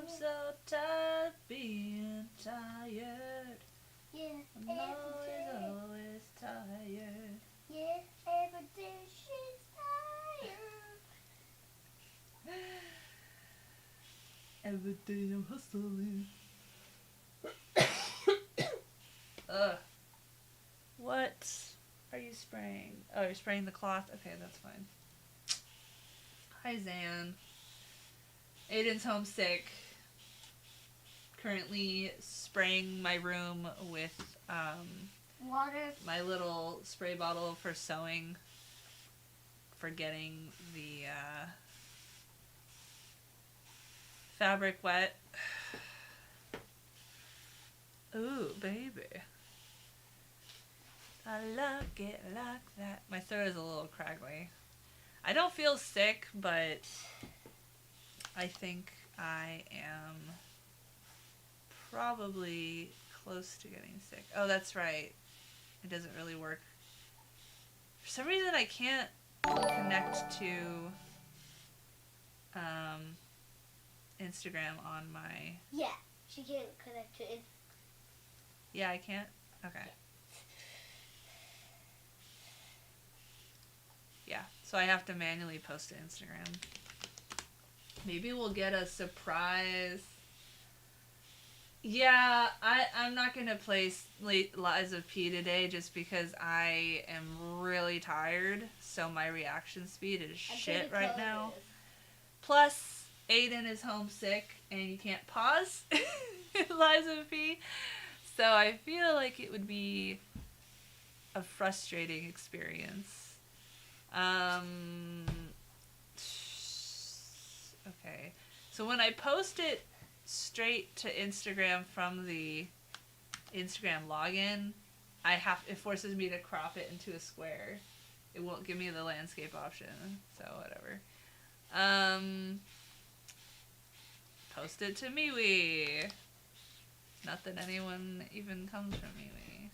I'm so tired of being tired. Yeah, I'm always tired. Yeah, every day she's tired. Every day I'm hustling. Ugh. What are you spraying? Oh, you're spraying the cloth? Okay, that's fine. Hi, Zan. Aiden's homesick. Currently spraying my room with Water. my little spray bottle for sewing. For getting the fabric wet. Ooh, baby. I like it like that. My throat is a little craggly. I don't feel sick, but I think I am probably close to getting sick. Oh, that's right. It doesn't really work. For some reason, I can't connect to Instagram on my... Yeah, she can't connect to it. Yeah, I can't? Okay. Yeah, so I have to manually post to Instagram. Maybe we'll get a surprise. Yeah, I'm not going to play Lies of P today just because I am really tired, so my reaction speed is shit right now. Plus, Aiden is homesick, and you can't pause Lies of P, so I feel like it would be a frustrating experience. Okay. So when I post it straight to Instagram from the Instagram login, it forces me to crop it into a square. It won't give me the landscape option, so whatever. Post it to MeWe. Not that anyone even comes from MeWe.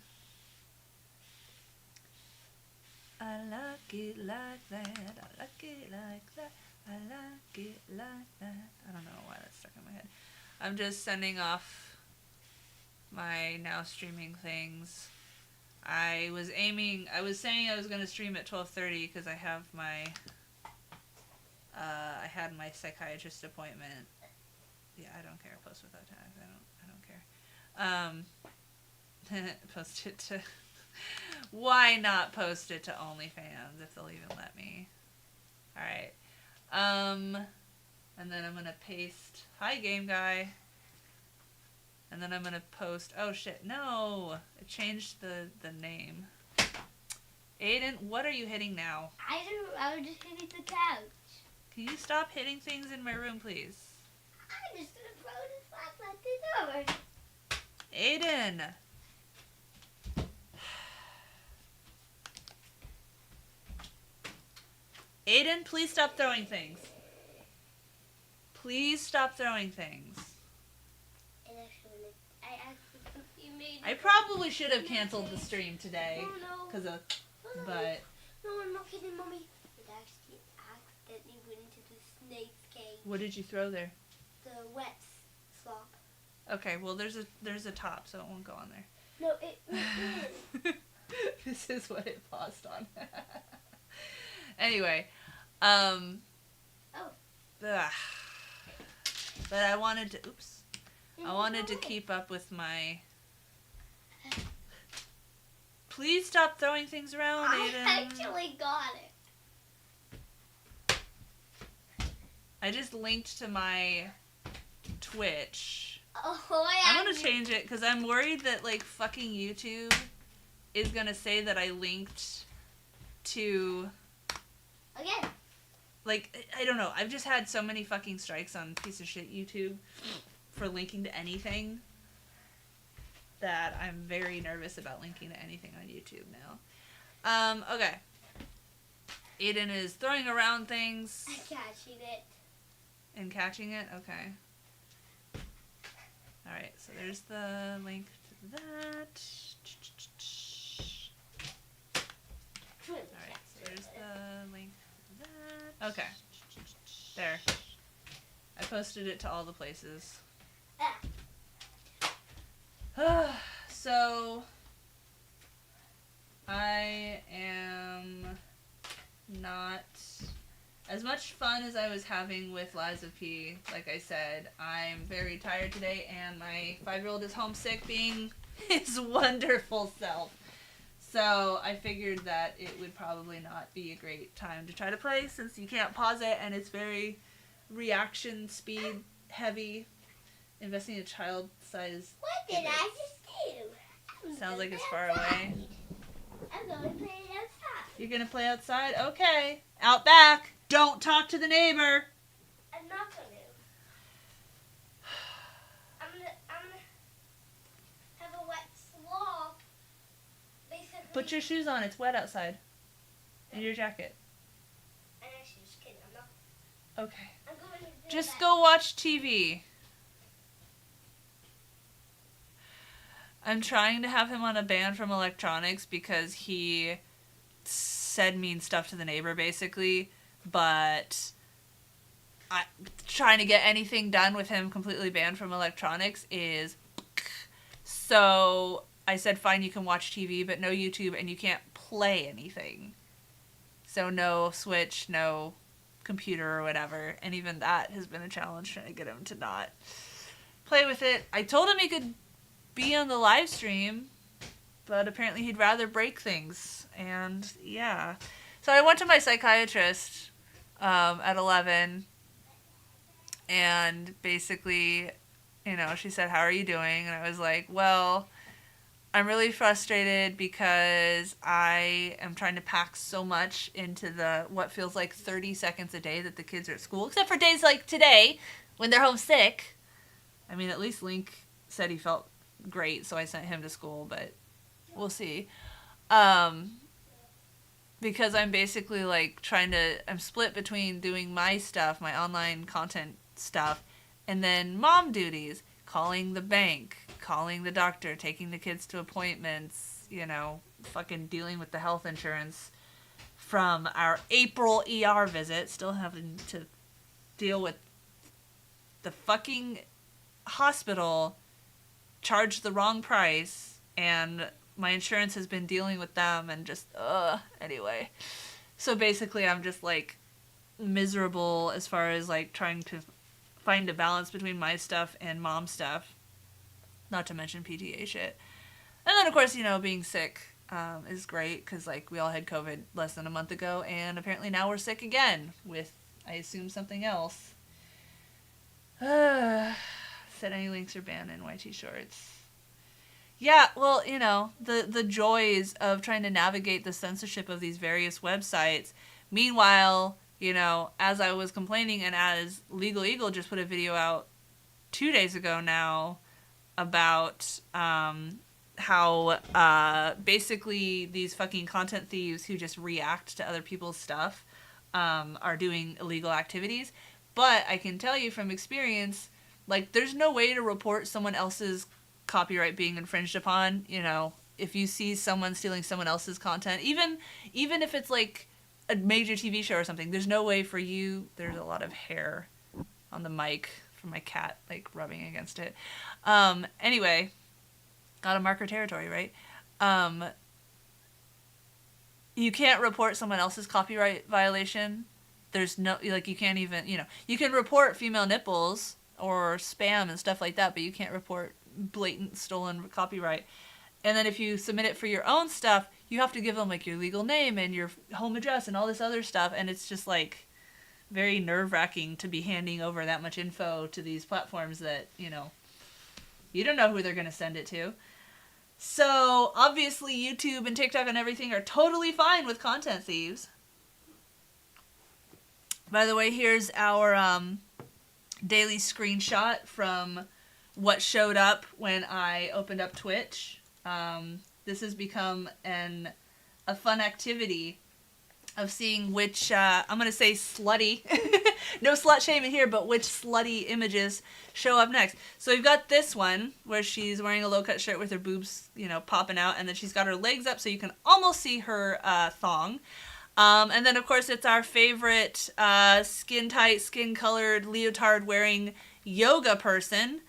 I like it like that. I like it like that. I like it like that. I don't know why that's stuck in my head. I'm just sending off my now streaming things. I was saying I was going to stream at 12:30 because I have my, I had my psychiatrist appointment. Yeah, I don't care. Post without tags. I don't care. Post it to... Why not post it to OnlyFans if they'll even let me? Alright. And then I'm going to paste... Hi, game guy. And then I'm going to post... Oh, shit. No! It changed the name. Aiden, what are you hitting now? I was just hitting the couch. Can you stop hitting things in my room, please? I'm just going to throw this flashlight over. Aiden! Aiden, please stop throwing things. Please stop throwing things. I probably should have canceled the stream today. Because of... But... No, I'm not kidding, Mommy. It actually accidentally went into the snake's cage. What did you throw there? The wet slop. Okay, well there's a top, so it won't go on there. No, it This is what it paused on. Anyway, ugh. But I wanted to, I wanted to keep up with my... Please stop throwing things around, Aiden. I actually got it. I just linked to my Twitch. Oh, I'm gonna change it because I'm worried that like fucking YouTube is gonna say that I linked to... Again. Like, I don't know. I've just had so many fucking strikes on piece of shit YouTube for linking to anything that I'm very nervous about linking to anything on YouTube now. Okay. Aiden is throwing around things. I'm catching it. And catching it? Okay. Alright, so there's the link to that. Alright, so there's the link to that. Okay. There. I posted it to all the places. Ah. So, I am not as much fun as I was having with Liza P. Like I said, I'm very tired today, and my 5-year-old is homesick, being his wonderful self. So I figured that it would probably not be a great time to try to play, since you can't pause it, and it's very reaction speed heavy. Investing in a child size. What did I just do? Sounds like it's far away. I'm going to play outside. You're gonna play outside? Okay. Out back. Don't talk to the neighbor. I'm not going to. I'm gonna have a wet slop. Basically. Put your shoes on. It's wet outside. And your jacket. I'm actually just kidding. I'm not. Okay. I'm going to do Just that. go watch TV. I'm trying to have him on a ban from electronics because he said mean stuff to the neighbor, basically. But trying to get anything done with him completely banned from electronics is... So I said, fine, you can watch TV, but no YouTube, and you can't play anything. So no Switch, no computer or whatever. And even that has been a challenge, trying to get him to not play with it. I told him he could be on the live stream, but apparently he'd rather break things. And yeah, so I went to my psychiatrist at 11, and basically, you know, she said, how are you doing? And I was like, well, I'm really frustrated because I am trying to pack so much into the what feels like 30 seconds a day that the kids are at school, except for days like today when they're home sick. I mean, at least Link said he felt great, so I sent him to school, but we'll see. Because I'm basically like I'm split between doing my stuff, my online content stuff, and then mom duties, calling the bank, calling the doctor, taking the kids to appointments, you know, fucking dealing with the health insurance from our April ER visit, still having to deal with the fucking hospital charged the wrong price, and my insurance has been dealing with them, and just anyway. So basically I'm just like miserable as far as like trying to find a balance between my stuff and mom stuff, not to mention PTA shit. And then of course, you know, being sick is great because like we all had COVID less than a month ago, and apparently now we're sick again with, I assume, something else. Said any links are banned in YT shorts. Yeah, well, you know, the joys of trying to navigate the censorship of these various websites. Meanwhile, you know, as I was complaining, and as Legal Eagle just put a video out 2 days ago now about how basically these fucking content thieves who just react to other people's stuff are doing illegal activities. But I can tell you from experience, like, there's no way to report someone else's copyright being infringed upon. You know, if you see someone stealing someone else's content, even if it's like a major TV show or something, there's no way for you. There's a lot of hair on the mic from my cat, like, rubbing against it. Anyway, gotta mark her territory, right? You can't report someone else's copyright violation. There's no, like, you can't even, you know, you can report female nipples or spam and stuff like that, but you can't report blatant stolen copyright. And then if you submit it for your own stuff, you have to give them like your legal name and your home address and all this other stuff, and it's just like very nerve-wracking to be handing over that much info to these platforms that, you know, you don't know who they're going to send it to. So obviously YouTube and TikTok and everything are totally fine with content thieves. By the way, here's our daily screenshot from what showed up when I opened up Twitch. This has become a fun activity of seeing which, I'm going to say slutty, no slut shame in here, but which slutty images show up next. So we've got this one where she's wearing a low-cut shirt with her boobs, you know, popping out, and then she's got her legs up so you can almost see her thong. And then, of course, it's our favorite skin-tight, skin-colored, leotard-wearing yoga person.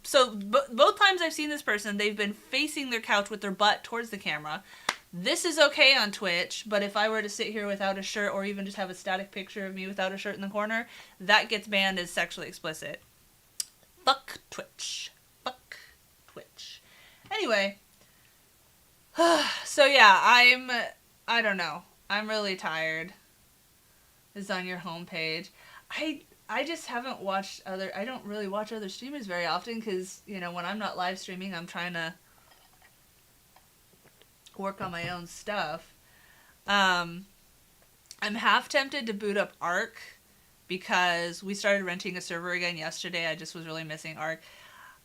So both times I've seen this person, they've been facing their couch with their butt towards the camera. This is okay on Twitch, but if I were to sit here without a shirt or even just have a static picture of me without a shirt in the corner, that gets banned as sexually explicit. Fuck Twitch. Fuck Twitch. Anyway. So yeah, I don't know. I'm really tired. It's on your homepage. I just haven't watched I don't really watch other streamers very often because, you know, when I'm not live streaming, I'm trying to work on my own stuff. I'm half tempted to boot up Ark because we started renting a server again yesterday. I just was really missing Ark.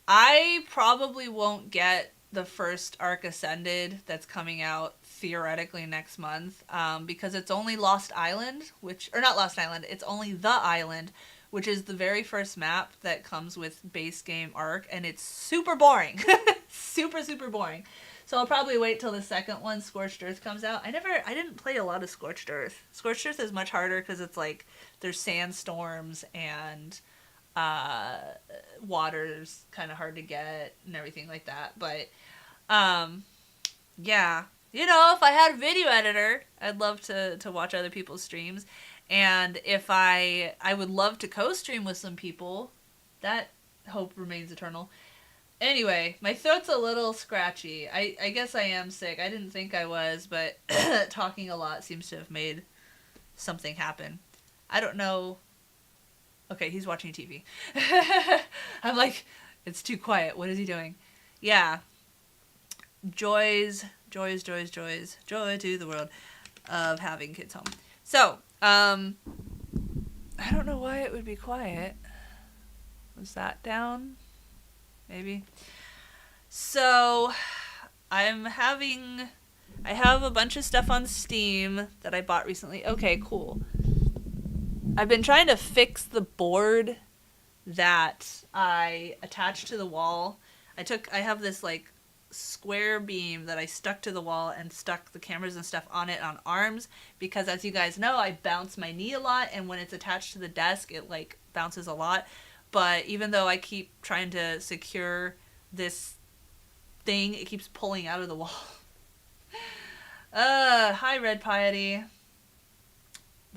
I probably won't get the first Ark Ascended that's coming out theoretically next month because it's only Lost Island, it's only The Island, which is the very first map that comes with base game Ark, and it's super boring. Super, super boring. So I'll probably wait till the second one, Scorched Earth, comes out. I didn't play a lot of Scorched Earth. Scorched Earth is much harder because it's like there's sandstorms and water's kind of hard to get and everything like that. But yeah, you know, if I had a video editor, I'd love to watch other people's streams. And if I would love to co-stream with some people. That hope remains eternal. Anyway, my throat's a little scratchy. I guess I am sick. I didn't think I was, but talking a lot seems to have made something happen. I don't know. Okay, he's watching TV. I'm like, it's too quiet. What is he doing? Yeah. Joys to the world of having kids home. So, I don't know why it would be quiet. Was that down? Maybe. So, I have a bunch of stuff on Steam that I bought recently. Okay, cool. I've been trying to fix the board that I attached to the wall. I have this like square beam that I stuck to the wall and stuck the cameras and stuff on it on arms because, as you guys know, I bounce my knee a lot, and when it's attached to the desk it like bounces a lot. But even though I keep trying to secure this thing, it keeps pulling out of the wall. Hi Red Piety.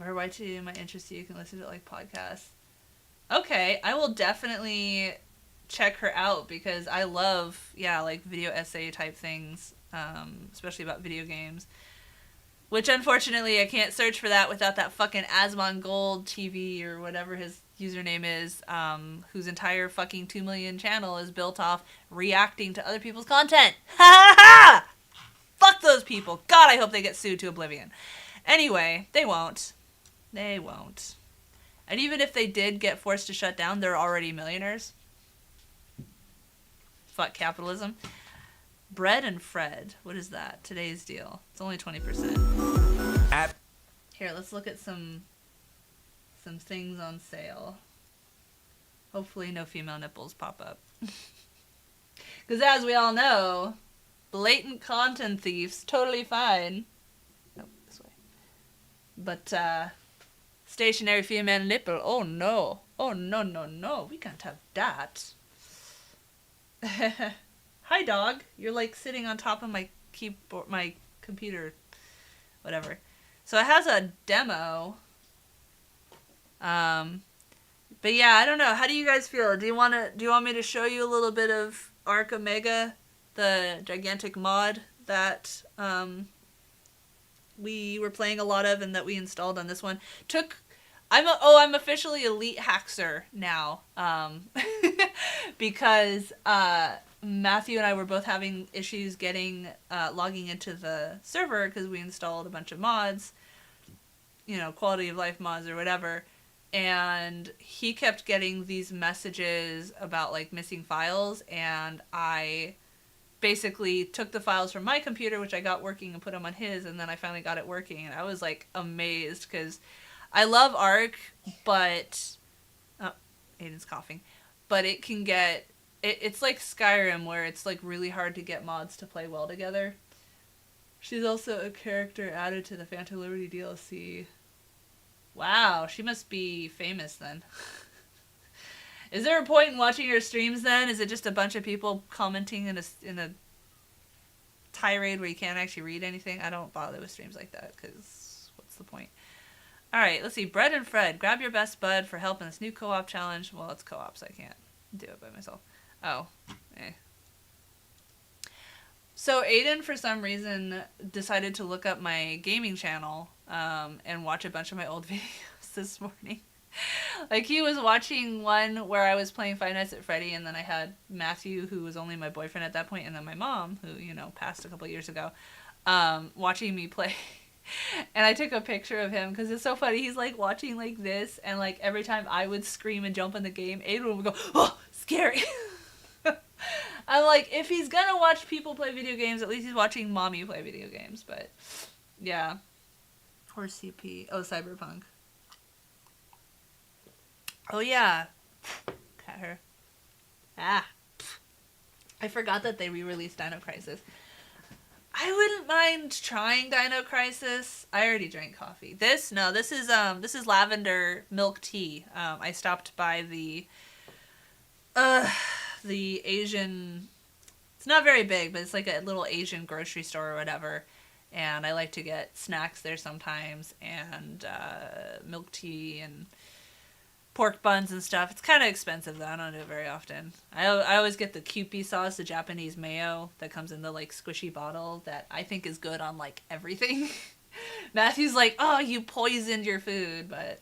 Or why to my interest you can listen to it like podcasts. Okay, I will definitely check her out because I love, like video essay type things, especially about video games. Which, unfortunately, I can't search for that without that fucking Asmongold TV or whatever his username is, whose entire fucking 2 million channel is built off reacting to other people's content. Ha ha ha! Fuck those people. God, I hope they get sued to oblivion. Anyway, they won't. They won't. And even if they did get forced to shut down, they're already millionaires. Fuck capitalism. Bread and Fred. What is that? Today's deal. It's only 20%. Here, let's look at some things on sale. Hopefully no female nipples pop up. Because as we all know, blatant content thieves, totally fine. Oh, this way. But, stationary female nipple, oh no. Oh no, no, no. We can't have that. Hi, dog. You're like sitting on top of my keyboard, my computer, whatever. So it has a demo. But yeah, I don't know. How do you guys feel? Do you want me to show you a little bit of Arc Omega, the gigantic mod that we were playing a lot of and that we installed on this one? I'm officially Elite Hackser now. Because Matthew and I were both having issues logging into the server because we installed a bunch of mods, quality of life mods or whatever, and he kept getting these messages about like missing files, and I basically took the files from my computer, which I got working, and put them on his, and then I finally got it working, and I was like amazed because I love Arc, but Aiden's coughing. But it can get... It's like Skyrim, where it's like really hard to get mods to play well together. She's also a character added to the Phantom Liberty DLC. Wow, she must be famous then. Is there a point in watching her streams then? Is it just a bunch of people commenting in a tirade where you can't actually read anything? I don't bother with streams like that because what's the point? Alright, let's see. Brett and Fred, grab your best bud for help in this new co-op challenge. Well, it's co-op, so I can't do it by myself. Oh, eh. So Aiden, for some reason, decided to look up my gaming channel and watch a bunch of my old videos this morning. Like, he was watching one where I was playing Five Nights at Freddy, and then I had Matthew, who was only my boyfriend at that point, and then my mom, who, you know, passed a couple years ago, watching me play. And I took a picture of him, because it's so funny. He's, like, watching like this, and, like, every time I would scream and jump in the game, Aiden would go, oh, scary. I'm like, if he's gonna watch people play video games, at least he's watching mommy play video games. But, yeah. Or CP. Oh, Cyberpunk. Oh, yeah. Cat hair. Ah. I forgot that they re-released Dino Crisis. I wouldn't mind trying Dino Crisis. I already drank coffee. This is lavender milk tea. I stopped by the Asian, it's not very big, but it's like a little Asian grocery store or whatever, and I like to get snacks there sometimes, and milk tea and pork buns and stuff. It's kind of expensive though. I don't do it very often. I always get the Kewpie sauce, the Japanese mayo that comes in the like squishy bottle that I think is good on like everything. Matthew's like, oh, you poisoned your food, but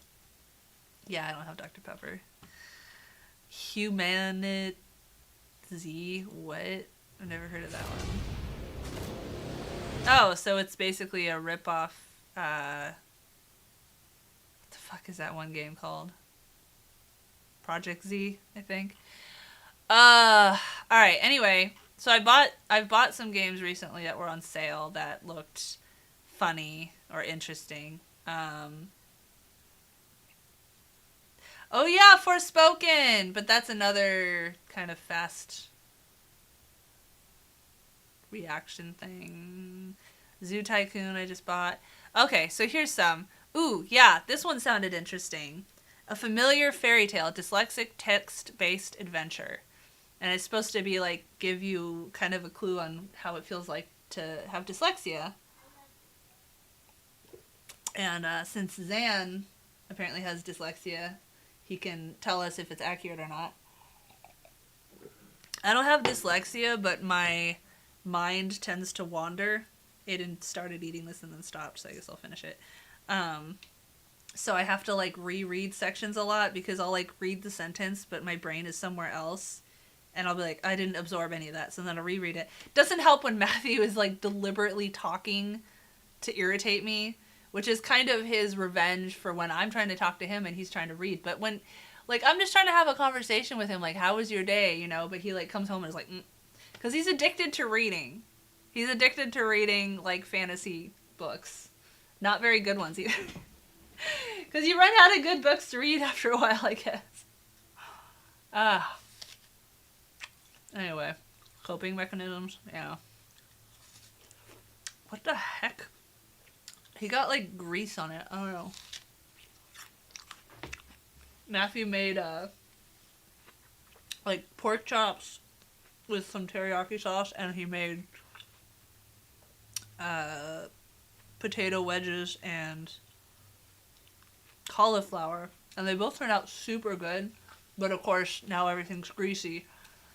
yeah, I don't have Dr. Pepper. Humanit Z, what? I've never heard of that one. Oh, so it's basically a ripoff. What the fuck is that one game called? Project Z, I think. Alright, anyway. So I've bought some games recently that were on sale that looked funny or interesting. Oh yeah, Forspoken! But that's another kind of fast reaction thing. Zoo Tycoon I just bought. Okay, so here's some. Ooh, yeah, this one sounded interesting. A familiar fairy tale, dyslexic text-based adventure. And it's supposed to be like give you kind of a clue on how it feels like to have dyslexia. And since Zan apparently has dyslexia, he can tell us if it's accurate or not. I don't have dyslexia, but my mind tends to wander. Aiden started eating this and then stopped, so I guess I'll finish it. So I have to like reread sections a lot because I'll like read the sentence, but my brain is somewhere else. And I'll be like, I didn't absorb any of that, so then I'll reread it. Doesn't help when Matthew is like deliberately talking to irritate me, which is kind of his revenge for when I'm trying to talk to him and he's trying to read. But when, like, I'm just trying to have a conversation with him, like, how was your day, you know? But he, like, comes home and is like, because he's addicted to reading. He's addicted to reading, like, fantasy books. Not very good ones, either. Because you run out of good books to read after a while, I guess. Anyway. Coping mechanisms, yeah. What the heck? He got, like, grease on it. I don't know. Matthew made, like, pork chops with some teriyaki sauce, and he made, potato wedges and cauliflower. And they both turned out super good, but of course, now everything's greasy.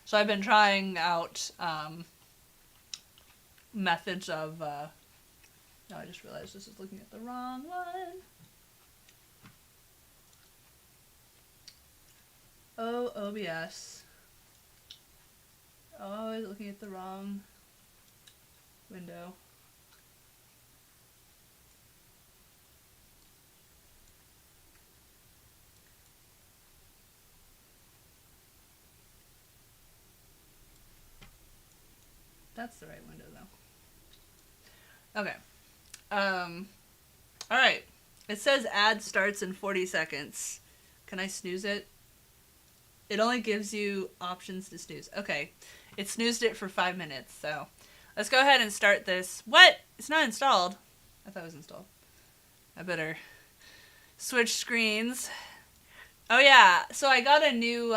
So I've been trying out, methods of, no, I just realized this is looking at the wrong one. Oh, OBS. Oh, I was looking at the wrong window. That's the right window, though. Okay. Alright. It says ad starts in 40 seconds. Can I snooze it? It only gives you options to snooze. Okay. It snoozed it for 5 minutes, so let's go ahead and start this. What? It's not installed. I thought it was installed. I better switch screens. Oh yeah, so I got a new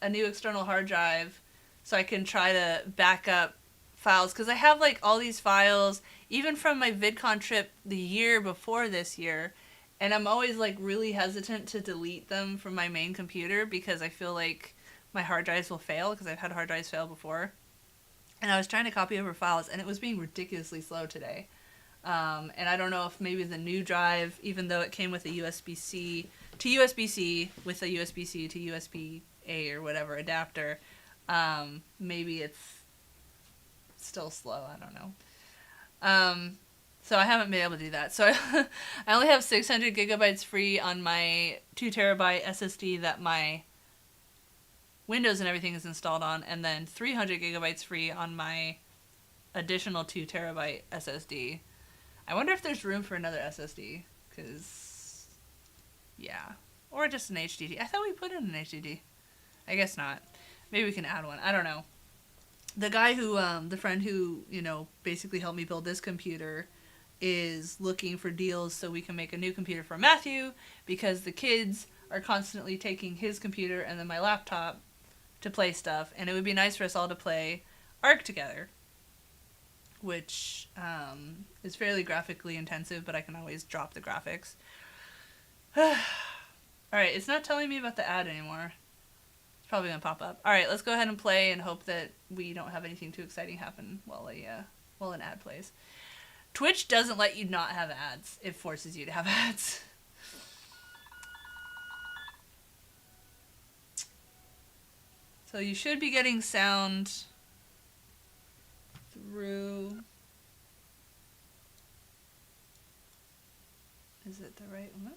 external hard drive, so I can try to back up files because I have like all these files, even from my VidCon trip the year before this year, and I'm always like really hesitant to delete them from my main computer because I feel like my hard drives will fail because I've had hard drives fail before. And I was trying to copy over files, and it was being ridiculously slow today. And I don't know if maybe the new drive, even though it came with a USB-C to USB-C with a USB-C to USB-A or whatever adapter, maybe it's still slow. I don't know. So I haven't been able to do that. So I only have 600 gigabytes free on my 2 terabyte SSD that my Windows and everything is installed on, and then 300 gigabytes free on my additional 2 terabyte SSD. I wonder if there's room for another SSD, because, yeah. Or just an HDD. I thought we put in an HDD. I guess not. Maybe we can add one. I don't know. The guy who, the friend who, basically helped me build this computer is looking for deals so we can make a new computer for Matthew, because the kids are constantly taking his computer and then my laptop to play stuff, and it would be nice for us all to play Ark together, which is fairly graphically intensive, but I can always drop the graphics. Alright, it's not telling me about the ad anymore. It's probably going to pop up. Alright, let's go ahead and play and hope that we don't have anything too exciting happen while an ad plays. Twitch doesn't let you not have ads. It forces you to have ads. So you should be getting sound through... Is it the right one?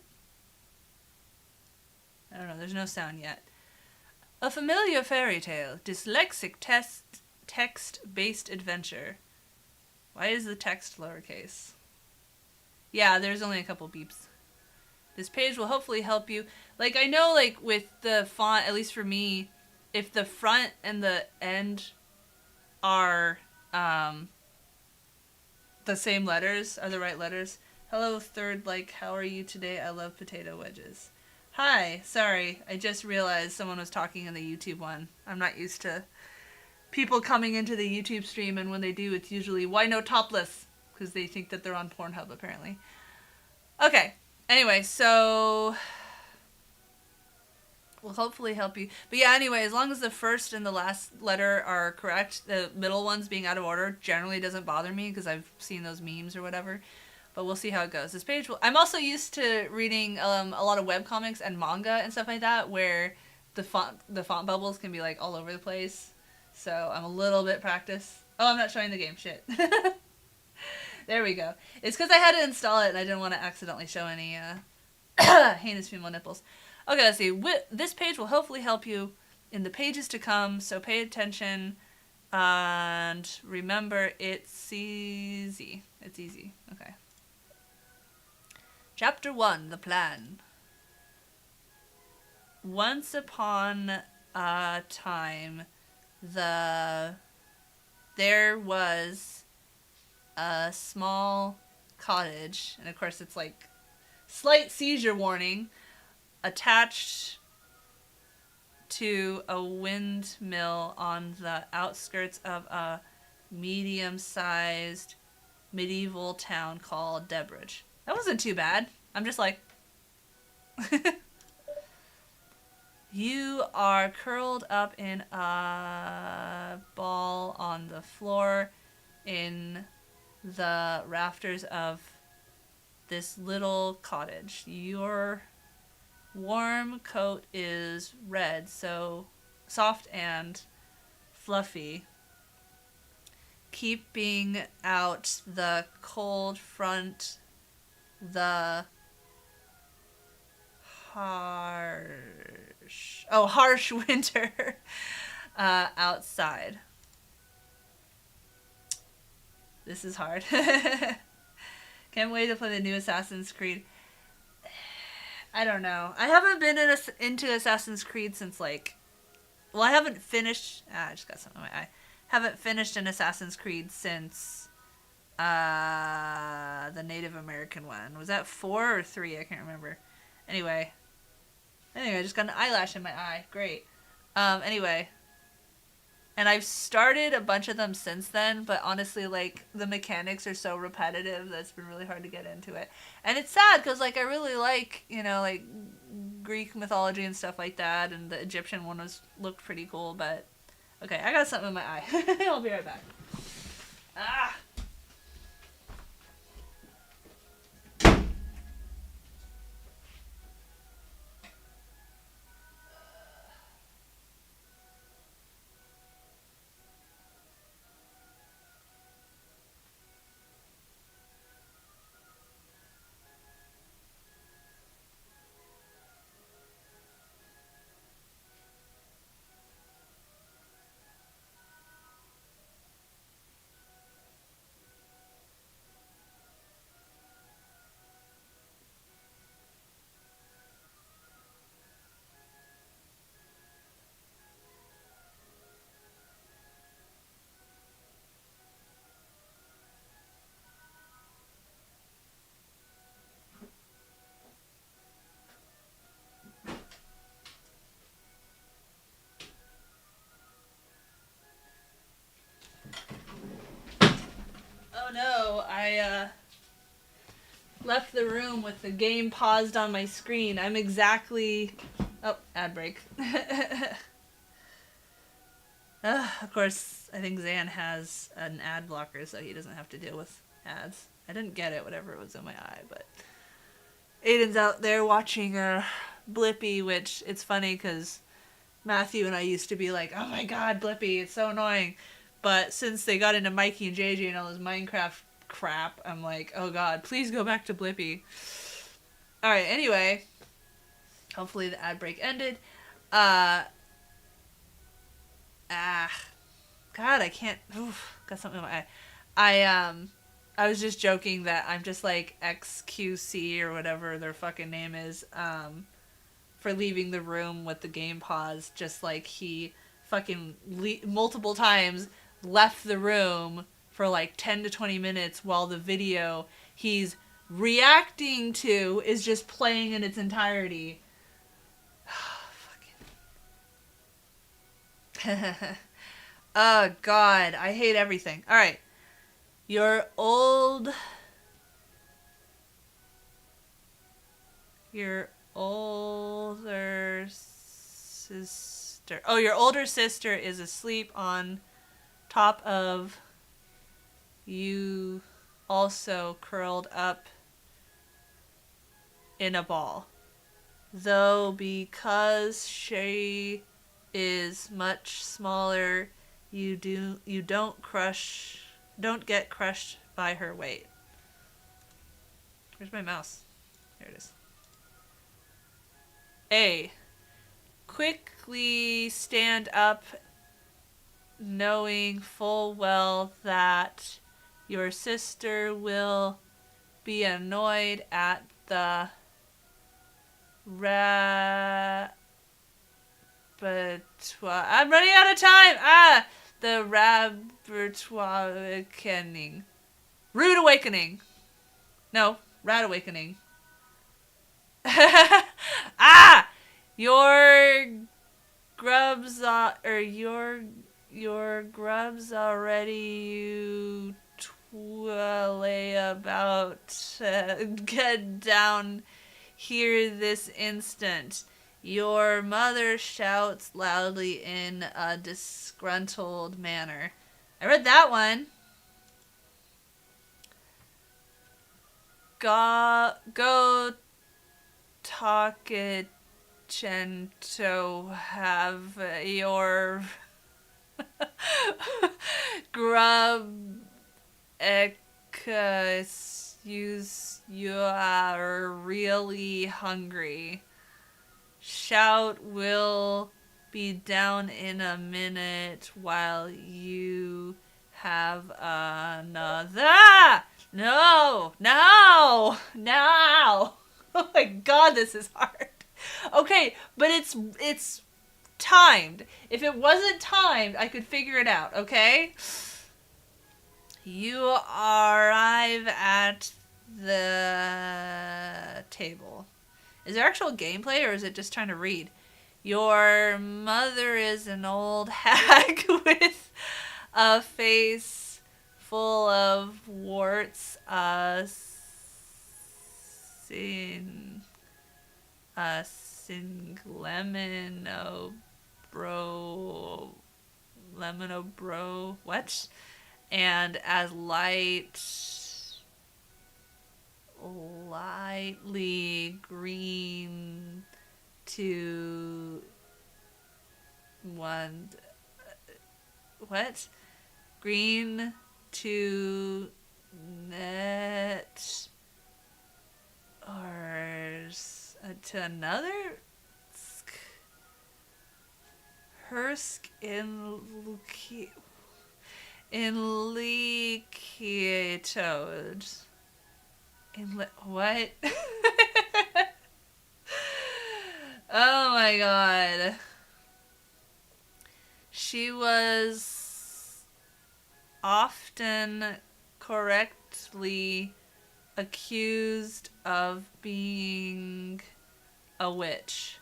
I don't know, there's no sound yet. A familiar fairy tale, dyslexic text-based adventure. Why is the text lowercase? Yeah, there's only a couple beeps. This page will hopefully help you. Like, I know, like, with the font, at least for me, if the front and the end are the same letters, are the right letters. Hello, third like, how are you today? I love potato wedges. Hi, sorry, I just realized someone was talking in the YouTube one. I'm not used to people coming into the YouTube stream, and when they do, it's usually, why no topless? Because they think that they're on Pornhub, apparently. Okay, anyway, so... will hopefully help you. But yeah, anyway, as long as the first and the last letter are correct, the middle ones being out of order generally doesn't bother me because I've seen those memes or whatever. But we'll see how it goes. This page will... I'm also used to reading a lot of webcomics and manga and stuff like that where the font bubbles can be like all over the place. So I'm a little bit practiced. Oh, I'm not showing the game. Shit. There we go. It's because I had to install it and I didn't want to accidentally show any heinous female nipples. Okay, let's see. This page will hopefully help you in the pages to come, so pay attention and remember it's easy. It's easy. Okay. Chapter 1, The Plan. Once upon a time, there was a small cottage, and of course it's like slight seizure warning, attached to a windmill on the outskirts of a medium-sized medieval town called Debridge. That wasn't too bad. I'm just like... You are curled up in a ball on the floor in the rafters of this little cottage. Your warm coat is red, so soft and fluffy, keeping out the cold front, the harsh winter outside. This is hard. Can't wait to play the new Assassin's Creed. I don't know. I haven't been into Assassin's Creed since I haven't finished... I just got something in my eye. Haven't finished an Assassin's Creed since The Native American one. Was that 4 or 3? I can't remember. Anyway, I just got an eyelash in my eye. Great. Anyway. And I've started a bunch of them since then, but honestly, like, the mechanics are so repetitive that it's been really hard to get into it. And it's sad, because, like, I really like, you know, like, Greek mythology and stuff like that, and the Egyptian one looked pretty cool, but... Okay, I got something in my eye. I'll be right back. Ah! Oh no, I left the room with the game paused on my screen. I'm exactly... Oh, ad break. Of course, I think Zan has an ad blocker, so he doesn't have to deal with ads. I didn't get it, whatever was in my eye, but... Aiden's out there watching Blippi, which it's funny because Matthew and I used to be like, oh my god, Blippi, it's so annoying. But since they got into Mikey and JJ and all this Minecraft crap, I'm like, oh god, please go back to Blippi. Alright, anyway. Hopefully the ad break ended. God, I can't... Oof, got something in my eye. I was just joking that I'm just like XQC or whatever their fucking name is, for leaving the room with the game paused, just like he fucking multiple times left the room for like 10 to 20 minutes while the video he's reacting to is just playing in its entirety. Oh god, I hate everything. Alright. Your older sister. Oh, your older sister is asleep on top of you, also curled up in a ball. Though because she is much smaller, you don't get crushed by her weight. Where's my mouse? There it is. A. Quickly stand up, knowing full well that your sister will be annoyed at the I'm running out of time! The Rude awakening. No, rat awakening. Your grubs your grubs already you lay about get down here this instant. Your mother shouts loudly in a disgruntled manner. I read that one. Go talk it, Cento, have your grub you are really hungry. Shout will be down in a minute while you have another. No. Oh my god, this is hard. Okay, but it's timed. If it wasn't timed, I could figure it out, okay? You arrive at the table. Is there actual gameplay or is it just trying to read? Your mother is an old hag with a face full of warts, lemonobro, what? And as lightly green to one, what? Green to net or to another Hersk in Liquiatode. What? Oh my god. She was often correctly accused of being a witch.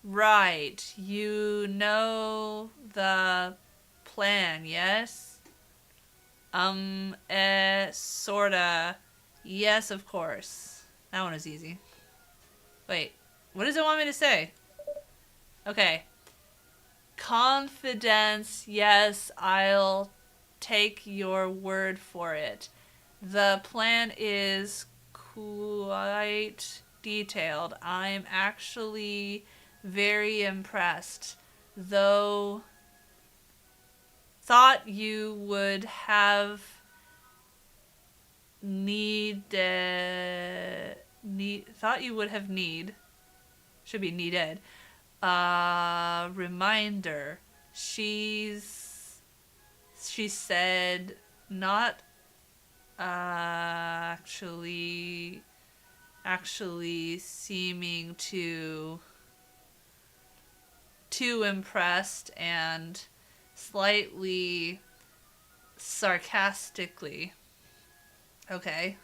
Right. You know the plan, yes? Sorta. Yes, of course. That one is easy. Wait, what does it want me to say? Okay. Confidence, yes, I'll take your word for it. The plan is quite detailed. I'm actually very impressed, though thought you would have should be needed reminder. She said not actually seeming too impressed and slightly sarcastically. Okay.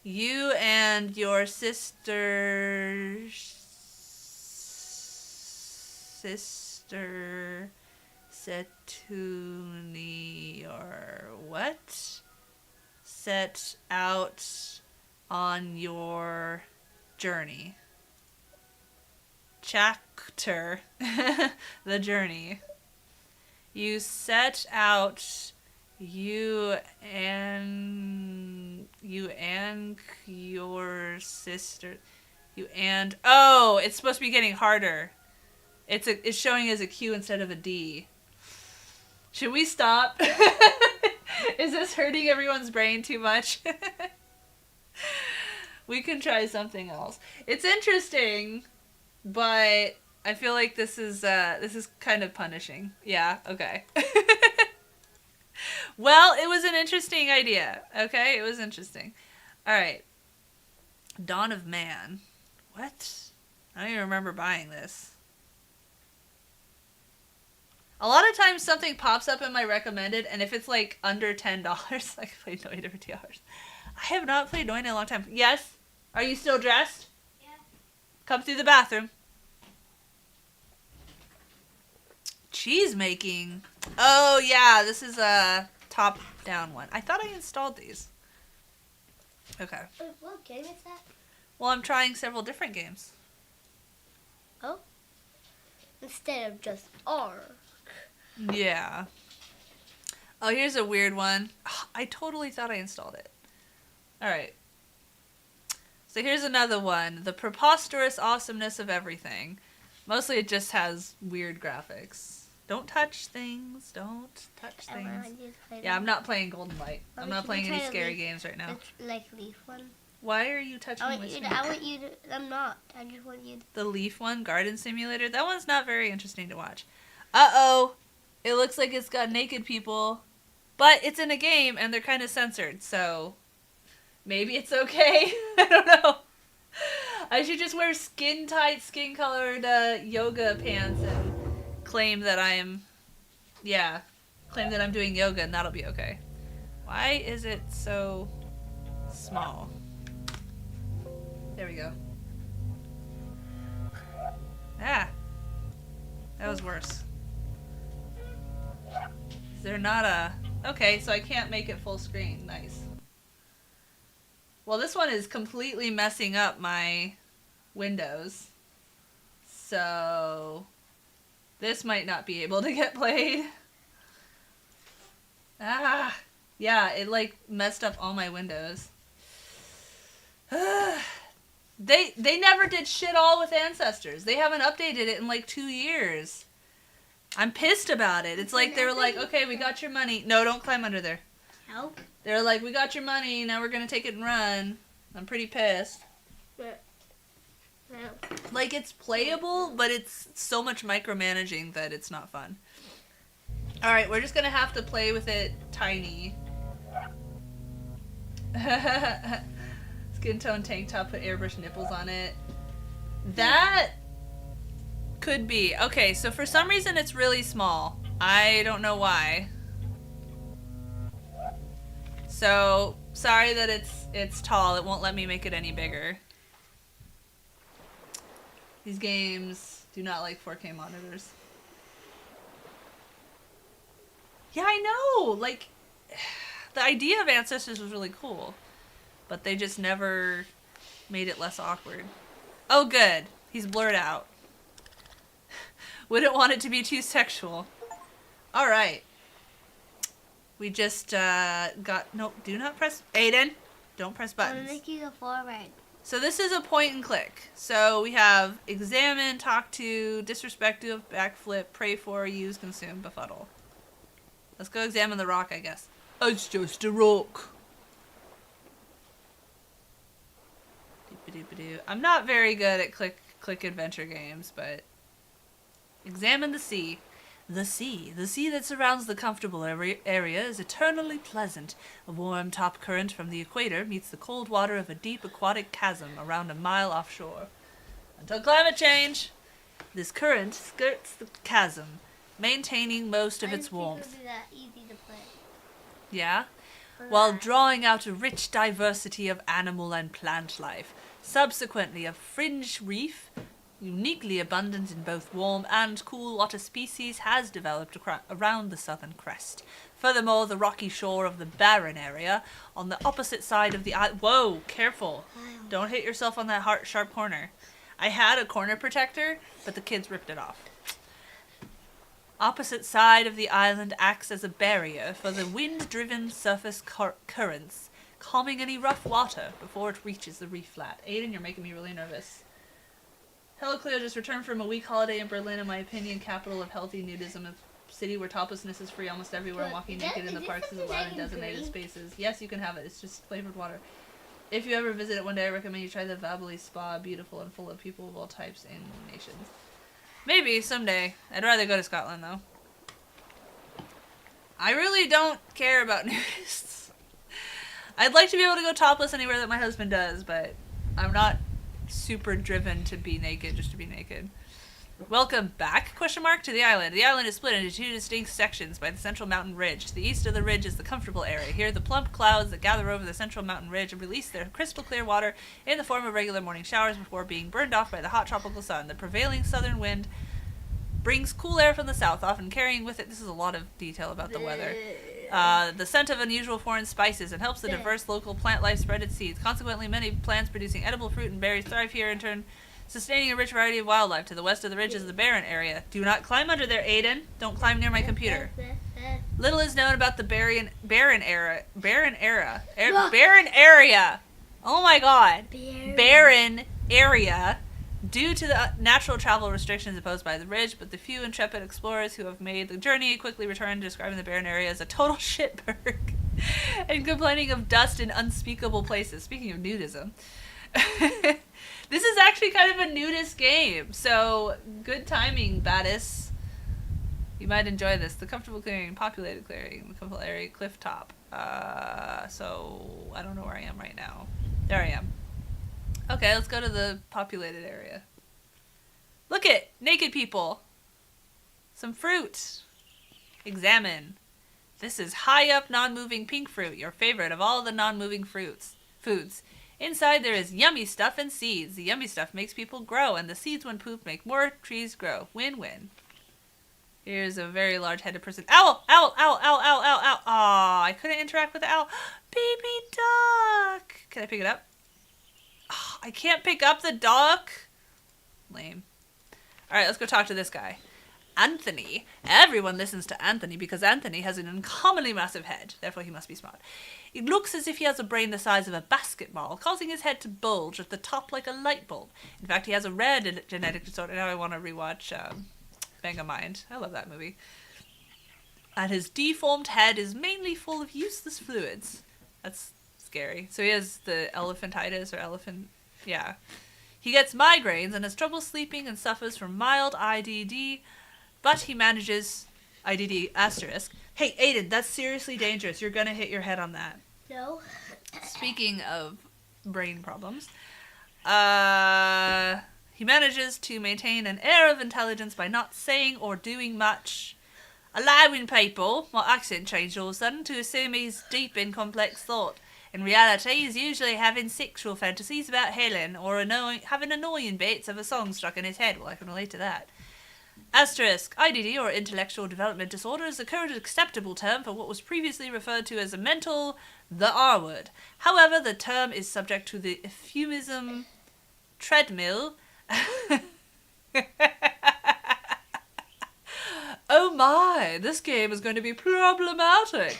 You and your sister Setuni or what? Set out on your journey. Chapter. The journey. You set out, you and your sister, oh, it's supposed to be getting harder. It's showing as a Q instead of a D. Should we stop? Is this hurting everyone's brain too much? We can try something else. It's interesting, but I feel like this is kind of punishing. Yeah, okay. Well, it was an interesting idea. Okay, it was interesting. All right. Dawn of Man. What? I don't even remember buying this. A lot of times something pops up in my recommended, and if it's like under $10, I can play Noita for 2 hours. I have not played Noita in a long time. Yes? Are you still dressed? Yeah. Come through the bathroom. Cheese making. Oh, yeah, this is a top-down one. I thought I installed these. Okay. What game is that? Well, I'm trying several different games. Oh? Instead of just R. Yeah. Oh, here's a weird one. I totally thought I installed it. Alright. So here's another one. The preposterous awesomeness of everything. Mostly it just has weird graphics. Don't touch things. Don't touch things. Yeah, I'm not playing Golden Light. I'm not playing any scary games right now. Like Leaf one. Why are you touching my screen? I want you to... I'm not. I just want you to... The Leaf one, Garden Simulator. That one's not very interesting to watch. Uh-oh. It looks like it's got naked people. But it's in a game, and they're kind of censored, so... Maybe it's okay. I don't know. I should just wear skin-tight, skin-colored yoga pants and claim that I'm... Yeah. Claim that I'm doing yoga and that'll be okay. Why is it so small? There we go. Ah! That was worse. Is there not a... Okay, so I can't make it full screen. Nice. Well, this one is completely messing up my windows. So... this might not be able to get played. Ah! Yeah, it like messed up all my windows. They never did shit all with Ancestors. They haven't updated it in like 2 years. I'm pissed about it. It's like they were like, okay, we got your money. No, don't climb under there. Help. They're like, we got your money. Now we're gonna take it and run. I'm pretty pissed. No. Like, it's playable, but it's so much micromanaging that it's not fun. Alright, we're just gonna have to play with it tiny. Skin tone tank top, put airbrush nipples on it. That could be. Okay, so for some reason it's really small. I don't know why. So, sorry that it's tall. It won't let me make it any bigger. These games do not like 4K monitors. Yeah, I know! Like, the idea of Ancestors was really cool. But they just never made it less awkward. Oh, good. He's blurred out. Wouldn't want it to be too sexual. Alright. We just got... Nope, do not press... Aiden, don't press buttons. I'm making a forward. So this is a point and click. So we have examine, talk to, disrespect, do a backflip, pray for, use, consume, befuddle. Let's go examine the rock, I guess. It's just a rock. Doop-a-doop-a-doo. I'm not very good at click adventure games, but... Examine the sea. The sea that surrounds the comfortable area is eternally pleasant. A warm top current from the equator meets the cold water of a deep aquatic chasm around a mile offshore. Until climate change, this current skirts the chasm, maintaining most of its warmth. I didn't think it would be that easy to play. Yeah? While drawing out a rich diversity of animal and plant life. Subsequently, a fringe reef, uniquely abundant in both warm and cool water species, has developed around the southern crest. Furthermore, the rocky shore of the barren area, on the opposite side of the island... Whoa, careful. Don't hit yourself on that sharp corner. I had a corner protector, but the kids ripped it off. Opposite side of the island acts as a barrier for the wind-driven surface currents, calming any rough water before it reaches the reef flat. Aiden, you're making me really nervous. Hello, Cleo. Just returned from a week holiday in Berlin, in my opinion, capital of healthy nudism, a city where toplessness is free almost everywhere, and walking naked in the parks is allowed in designated spaces. Yes, you can have it. It's just flavored water. If you ever visit it one day, I recommend you try the Vabely Spa, beautiful and full of people of all types and nations. Maybe, someday. I'd rather go to Scotland, though. I really don't care about nudists. I'd like to be able to go topless anywhere that my husband does, but I'm not super driven to be naked just to be naked. Welcome back, to the island. The island is split into two distinct sections by the central mountain ridge. To the east of the ridge is the comfortable area. Here, the plump clouds that gather over the central mountain ridge release their crystal clear water in the form of regular morning showers before being burned off by the hot tropical sun. The prevailing southern wind brings cool air from the south, often carrying with it... This is a lot of detail about the weather. The scent of unusual foreign spices, and helps the diverse local plant life spread its seeds. Consequently, many plants producing edible fruit and berries thrive here, in turn sustaining a rich variety of wildlife. To the west of the ridge is the barren area. Do not climb under there, Aiden. Don't climb near my computer. Little is known about the barren area. Oh my god. Barren area. Due to the natural travel restrictions imposed by the ridge, but the few intrepid explorers who have made the journey quickly return, describing the barren area as a total shitberg and complaining of dust in unspeakable places. Speaking of nudism, this is actually kind of a nudist game, so good timing, Battis. You might enjoy this. The comfortable clearing, populated clearing, the comfortable area, cliff top. So I don't know where I am right now. There I am. Okay, let's go to the populated area. Look it! Naked people! Some fruit! Examine. This is high up non-moving pink fruit, your favorite of all the non-moving foods. Inside there is yummy stuff and seeds. The yummy stuff makes people grow, and the seeds when pooped make more trees grow. Win-win. Here's a very large-headed person. Owl! Owl! Owl! Owl! Owl! Owl! Owl! Aw, I couldn't interact with the owl. Baby duck! Can I pick it up? Oh, I can't pick up the duck. Lame. Alright, let's go talk to this guy. Anthony. Everyone listens to Anthony because Anthony has an uncommonly massive head. Therefore, he must be smart. It looks as if he has a brain the size of a basketball, causing his head to bulge at the top like a light bulb. In fact, he has a rare genetic disorder. Now I want to rewatch Megamind. I love that movie. And his deformed head is mainly full of useless fluids. That's scary. So he has the elephantitis or elephant... Yeah. He gets migraines and has trouble sleeping and suffers from mild IDD, but he manages... IDD asterisk. Hey, Aiden, that's seriously dangerous. You're gonna hit your head on that. No. Speaking of brain problems, he manages to maintain an air of intelligence by not saying or doing much, allowing people, my accent changed all of a sudden, to assume he's deep in complex thought. In reality, he's usually having sexual fantasies about Helen or having annoying bits of a song stuck in his head. Well, I can relate to that. Asterisk. IDD, or intellectual development disorder, is the current acceptable term for what was previously referred to as a mental, the R word. However, the term is subject to the euphemism treadmill. Oh my, this game is going to be problematic.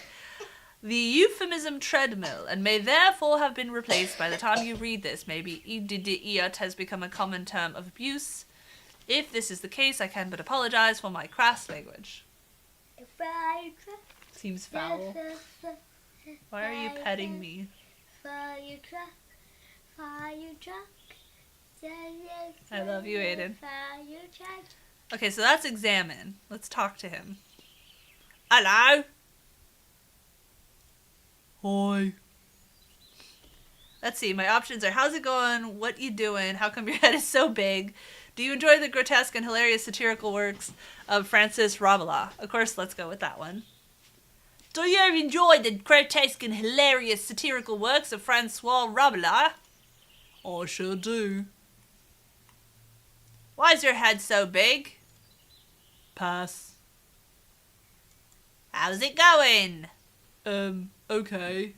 The euphemism treadmill, and may therefore have been replaced by the time you read this. Maybe idiot has become a common term of abuse. If this is the case, I can but apologize for my crass language. Seems foul. Why are you petting me? Fire truck. I love you, Aiden. Fire truck. Okay, so that's examine. Let's talk to him. Hello? Hi. Let's see, my options are: how's it going? What you doing? How come your head is so big? Do you enjoy the grotesque and hilarious satirical works of Francis Rabelais? Of course, let's go with that one. Do you enjoy the grotesque and hilarious satirical works of Francois Rabelais? I sure do. Why is your head so big? Pass. How's it going? Okay.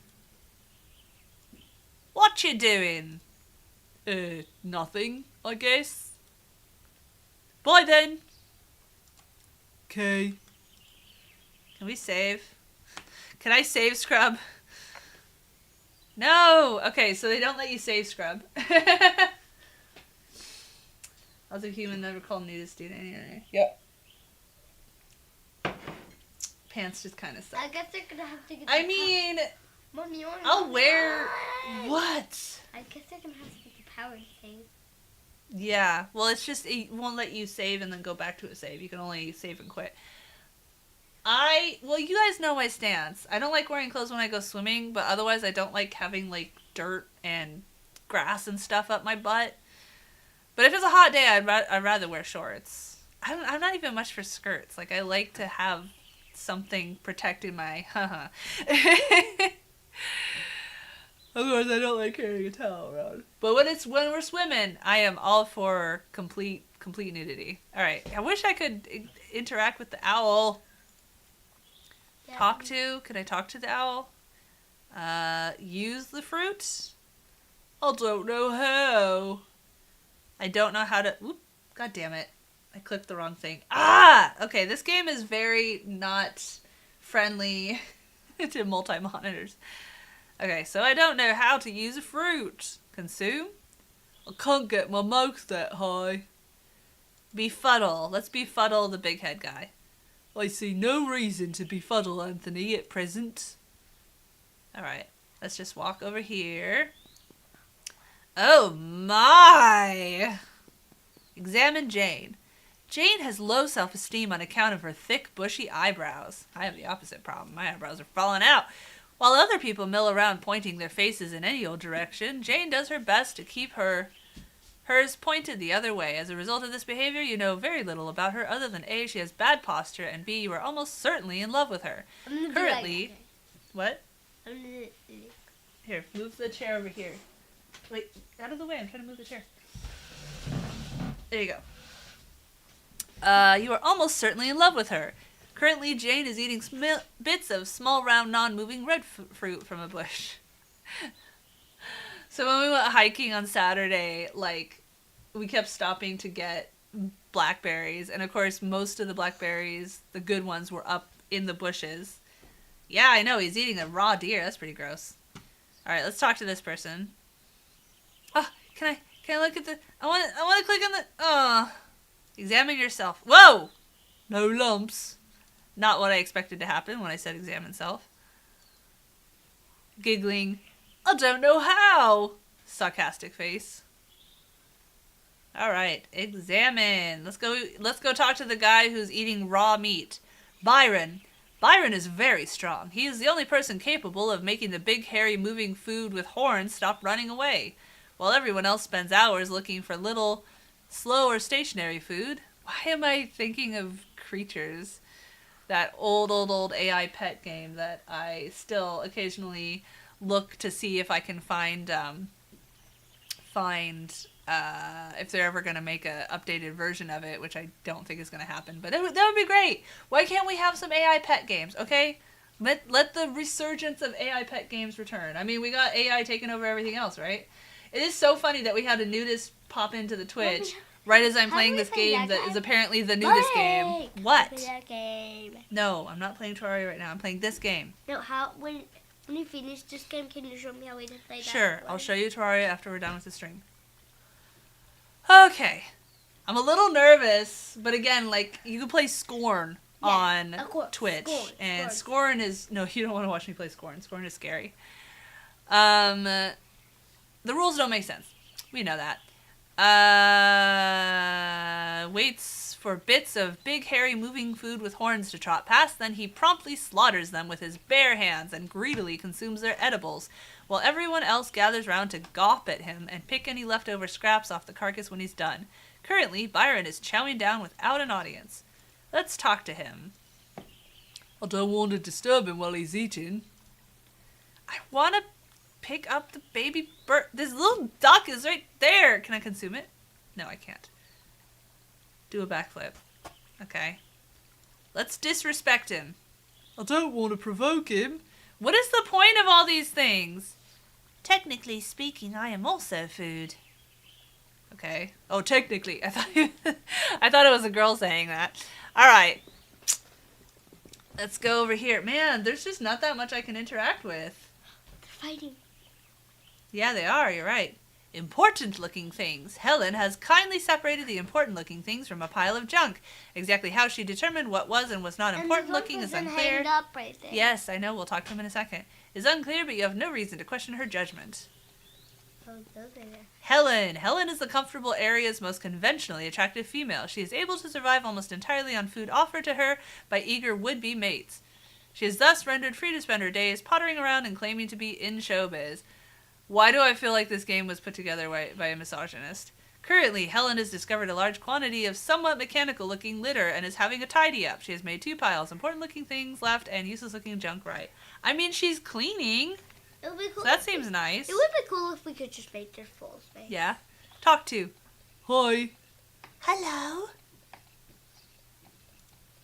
What you doing? Nothing, I guess. Bye then. Okay. Can we save? Can I save, Scrub? No! Okay, so they don't let you save, Scrub. I was a human, never called nudist dude anyway. Yep. Pants just kind of suck. I guess they're gonna have to get Mommy, I'll wear... What? I guess they're gonna have to get the power to save. Yeah, well, it's just, it won't let you save and then go back to a save. You can only save and quit. Well, you guys know my stance. I don't like wearing clothes when I go swimming, but otherwise I don't like having, like, dirt and grass and stuff up my butt. But if it's a hot day, I'd rather wear shorts. I'm not even much for skirts. Like, I like to have something protecting my Otherwise, I don't like carrying a towel around. But when we're swimming, I am all for complete nudity. All right. I wish I could interact with the owl. Yeah. Can I talk to the owl? Use the fruit? I don't know how. I don't know how to... Oop, God damn it. I clicked the wrong thing. Ah! Okay, this game is very not friendly to multi-monitors. Okay, so I don't know how to use a fruit. Consume? I can't get my mouth that high. Befuddle. Let's befuddle the big head guy. I see no reason to befuddle Anthony at present. Alright, let's just walk over here. Oh my! Examine Jane. Jane has low self-esteem on account of her thick, bushy eyebrows. I have the opposite problem. My eyebrows are falling out. While other people mill around pointing their faces in any old direction, Jane does her best to keep her Hers pointed the other way. As a result of this behavior, you know very little about her other than A, she has bad posture, and B, you are almost certainly in love with her. Currently, what? Here, move the chair over here. Wait, out of the way. I'm trying to move the chair. There you go. You are almost certainly in love with her. Currently, Jane is eating bits of small, round, non-moving red fruit from a bush. So when we went hiking on Saturday, like, we kept stopping to get blackberries. And, of course, most of the blackberries, the good ones, were up in the bushes. Yeah, I know. He's eating a raw deer. That's pretty gross. All right, let's talk to this person. Oh, can I look at the... I want to click on the... Oh. Examine yourself. Whoa! No lumps. Not what I expected to happen when I said examine self. Giggling. I don't know how. Sarcastic face. Alright, examine. Let's go talk to the guy who's eating raw meat. Byron. Byron is very strong. He is the only person capable of making the big, hairy, moving food with horns stop running away, while everyone else spends hours looking for little, slow or stationary food. Why am I thinking of creatures? That old AI pet game that I still occasionally look to see if I can find if they're ever going to make an updated version of it, which I don't think is going to happen. But that would be great. Why can't we have some AI pet games, okay? Let the resurgence of AI pet games return. I mean, we got AI taking over everything else, right? It is so funny that we had a nudist pop into the Twitch right as I'm playing this game that is apparently the nudist game. What? No, I'm not playing Terraria right now. I'm playing this game. No, when you finish this game, can you show me how we can play that? Sure, I'll show you Terraria after we're done with the stream. Okay. I'm a little nervous, but again, like, you can play Scorn on Twitch. Scorn is... No, you don't want to watch me play Scorn. Scorn is scary. The rules don't make sense. We know that. Waits for bits of big, hairy, moving food with horns to trot past, then he promptly slaughters them with his bare hands and greedily consumes their edibles, while everyone else gathers round to gawp at him and pick any leftover scraps off the carcass when he's done. Currently, Byron is chowing down without an audience. Let's talk to him. I don't want to disturb him while he's eating. I want to pick up the baby bird. This little duck is right there. Can I consume it? No, I can't. Do a backflip. Okay. Let's disrespect him. I don't want to provoke him. What is the point of all these things? Technically speaking, I am also food. Okay. Oh, technically. I thought it was a girl saying that. All right. Let's go over here. Man, there's just not that much I can interact with. They're fighting. Yeah, they are. You're right. Important-looking things. Helen has kindly separated the important-looking things from a pile of junk. Exactly how she determined what was and was not important-looking is unclear. Up right there. Yes, I know. We'll talk to him in a second. It's unclear, but you have no reason to question her judgment. Oh, those are there. Helen. Helen is the comfortable area's most conventionally attractive female. She is able to survive almost entirely on food offered to her by eager would-be mates. She is thus rendered free to spend her days pottering around and claiming to be in showbiz. Why do I feel like this game was put together by a misogynist? Currently, Helen has discovered a large quantity of somewhat mechanical-looking litter and is having a tidy-up. She has made 2 piles, important-looking things left and useless-looking junk right. I mean, she's cleaning. It would be cool. So that seems nice. It would be cool if we could just make their full space. Yeah. Talk to. Hi. Hello.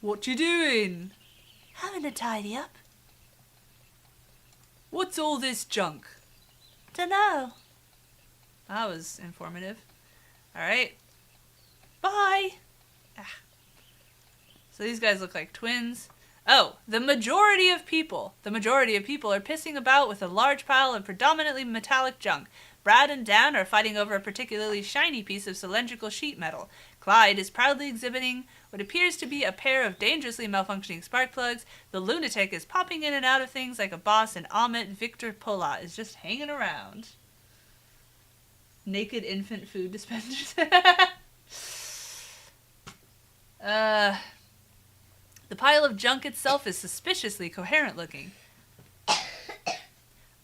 What you doing? Having a tidy-up. What's all this junk? Dunno. That was informative. Alright. Bye! So these guys look like twins. Oh, the majority of people are pissing about with a large pile of predominantly metallic junk. Brad and Dan are fighting over a particularly shiny piece of cylindrical sheet metal. Clyde is proudly exhibiting what appears to be a pair of dangerously malfunctioning spark plugs. The lunatic is popping in and out of things like a boss, and Amit Victor Pola is just hanging around. Naked infant food dispensers. The pile of junk itself is suspiciously coherent looking.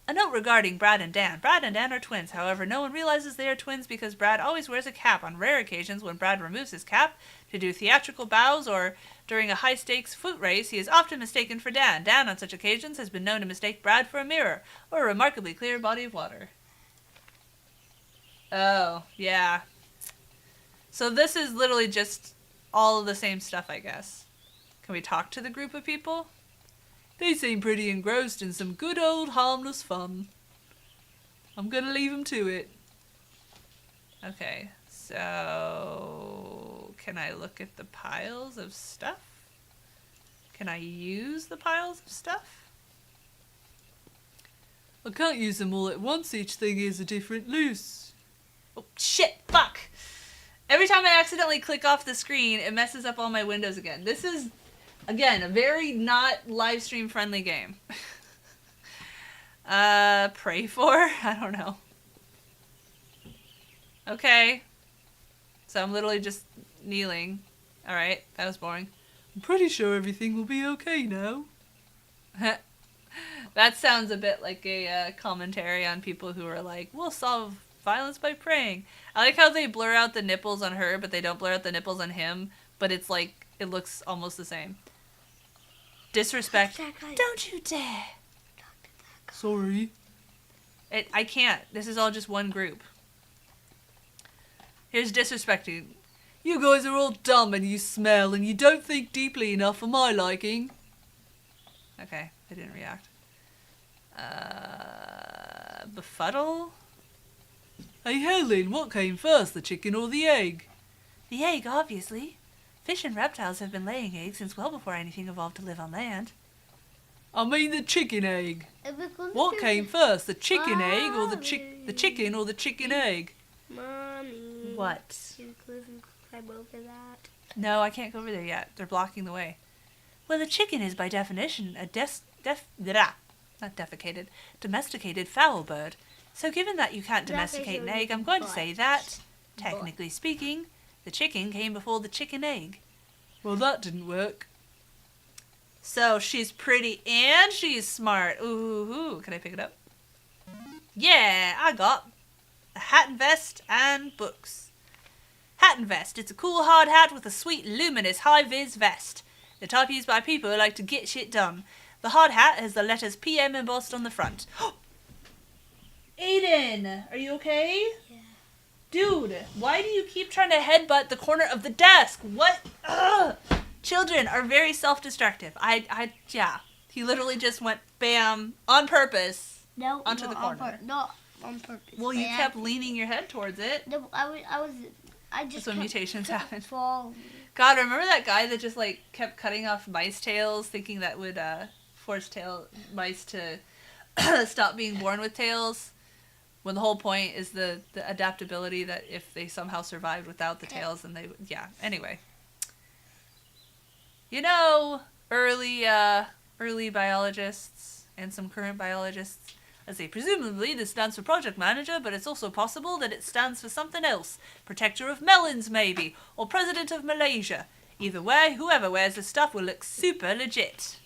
A A note regarding Brad and Dan. Brad and Dan are twins. However, no one realizes they are twins because Brad always wears a cap. On rare occasions, when Brad removes his cap to do theatrical bows or during a high-stakes foot race, he is often mistaken for Dan. Dan, on such occasions, has been known to mistake Brad for a mirror or a remarkably clear body of water. Oh, yeah. So this is literally just all of the same stuff, I guess. Can we talk to the group of people? They seem pretty engrossed in some good old harmless fun. I'm gonna leave them to it. Okay, so can I look at the piles of stuff? Can I use the piles of stuff? I can't use them all at once. Each thing is a different loose. Oh, shit, fuck. Every time I accidentally click off the screen, it messes up all my windows again. This is, again, a very not live stream friendly game. Pray for? I don't know. Okay. So I'm literally just kneeling. Alright, that was boring. I'm pretty sure everything will be okay now. That sounds a bit like a commentary on people who are like, we'll solve violence by praying. I like how they blur out the nipples on her, but they don't blur out the nipples on him. But it's like, it looks almost the same. Disrespect. Don't you dare. Sorry. I can't. This is all just one group. Here's disrespecting. You guys are all dumb and you smell and you don't think deeply enough for my liking. Okay, I didn't react. Befuddle? Hey Helen, what came first, the chicken or the egg? The egg, obviously. Fish and reptiles have been laying eggs since well before anything evolved to live on land. I mean the chicken egg. What came first, the chicken egg or the chicken or the chicken egg? Mommy. What? You couldn't climb over that. No, I can't go over there yet. They're blocking the way. Well, the chicken is by definition a domesticated fowl bird. So given that you can't domesticate an egg, I'm going to say that, technically speaking, the chicken came before the chicken egg. Well, that didn't work. So she's pretty and she's smart. Ooh, can I pick it up? Yeah, I got a hat and vest and books. Hat and vest. It's a cool hard hat with a sweet luminous high-vis vest. The type used by people who like to get shit done. The hard hat has the letters PM embossed on the front. Aiden, are you okay? Yeah. Dude, why do you keep trying to headbutt the corner of the desk? What? Ugh. Children are very self-destructive. Yeah. He literally just went bam on purpose. No, onto the corner. Not on purpose. Well, you kept leaning your head towards it. No, I just. That's when mutations happen. Fall. God, remember that guy that just like kept cutting off mice tails, thinking that would force mice to stop being born with tails? When the whole point is the adaptability that if they somehow survived without the tails, then they would. Yeah. Anyway. You know, early biologists and some current biologists, I say presumably this stands for project manager, but it's also possible that it stands for something else. Protector of melons, maybe, or president of Malaysia. Either way, whoever wears this stuff will look super legit.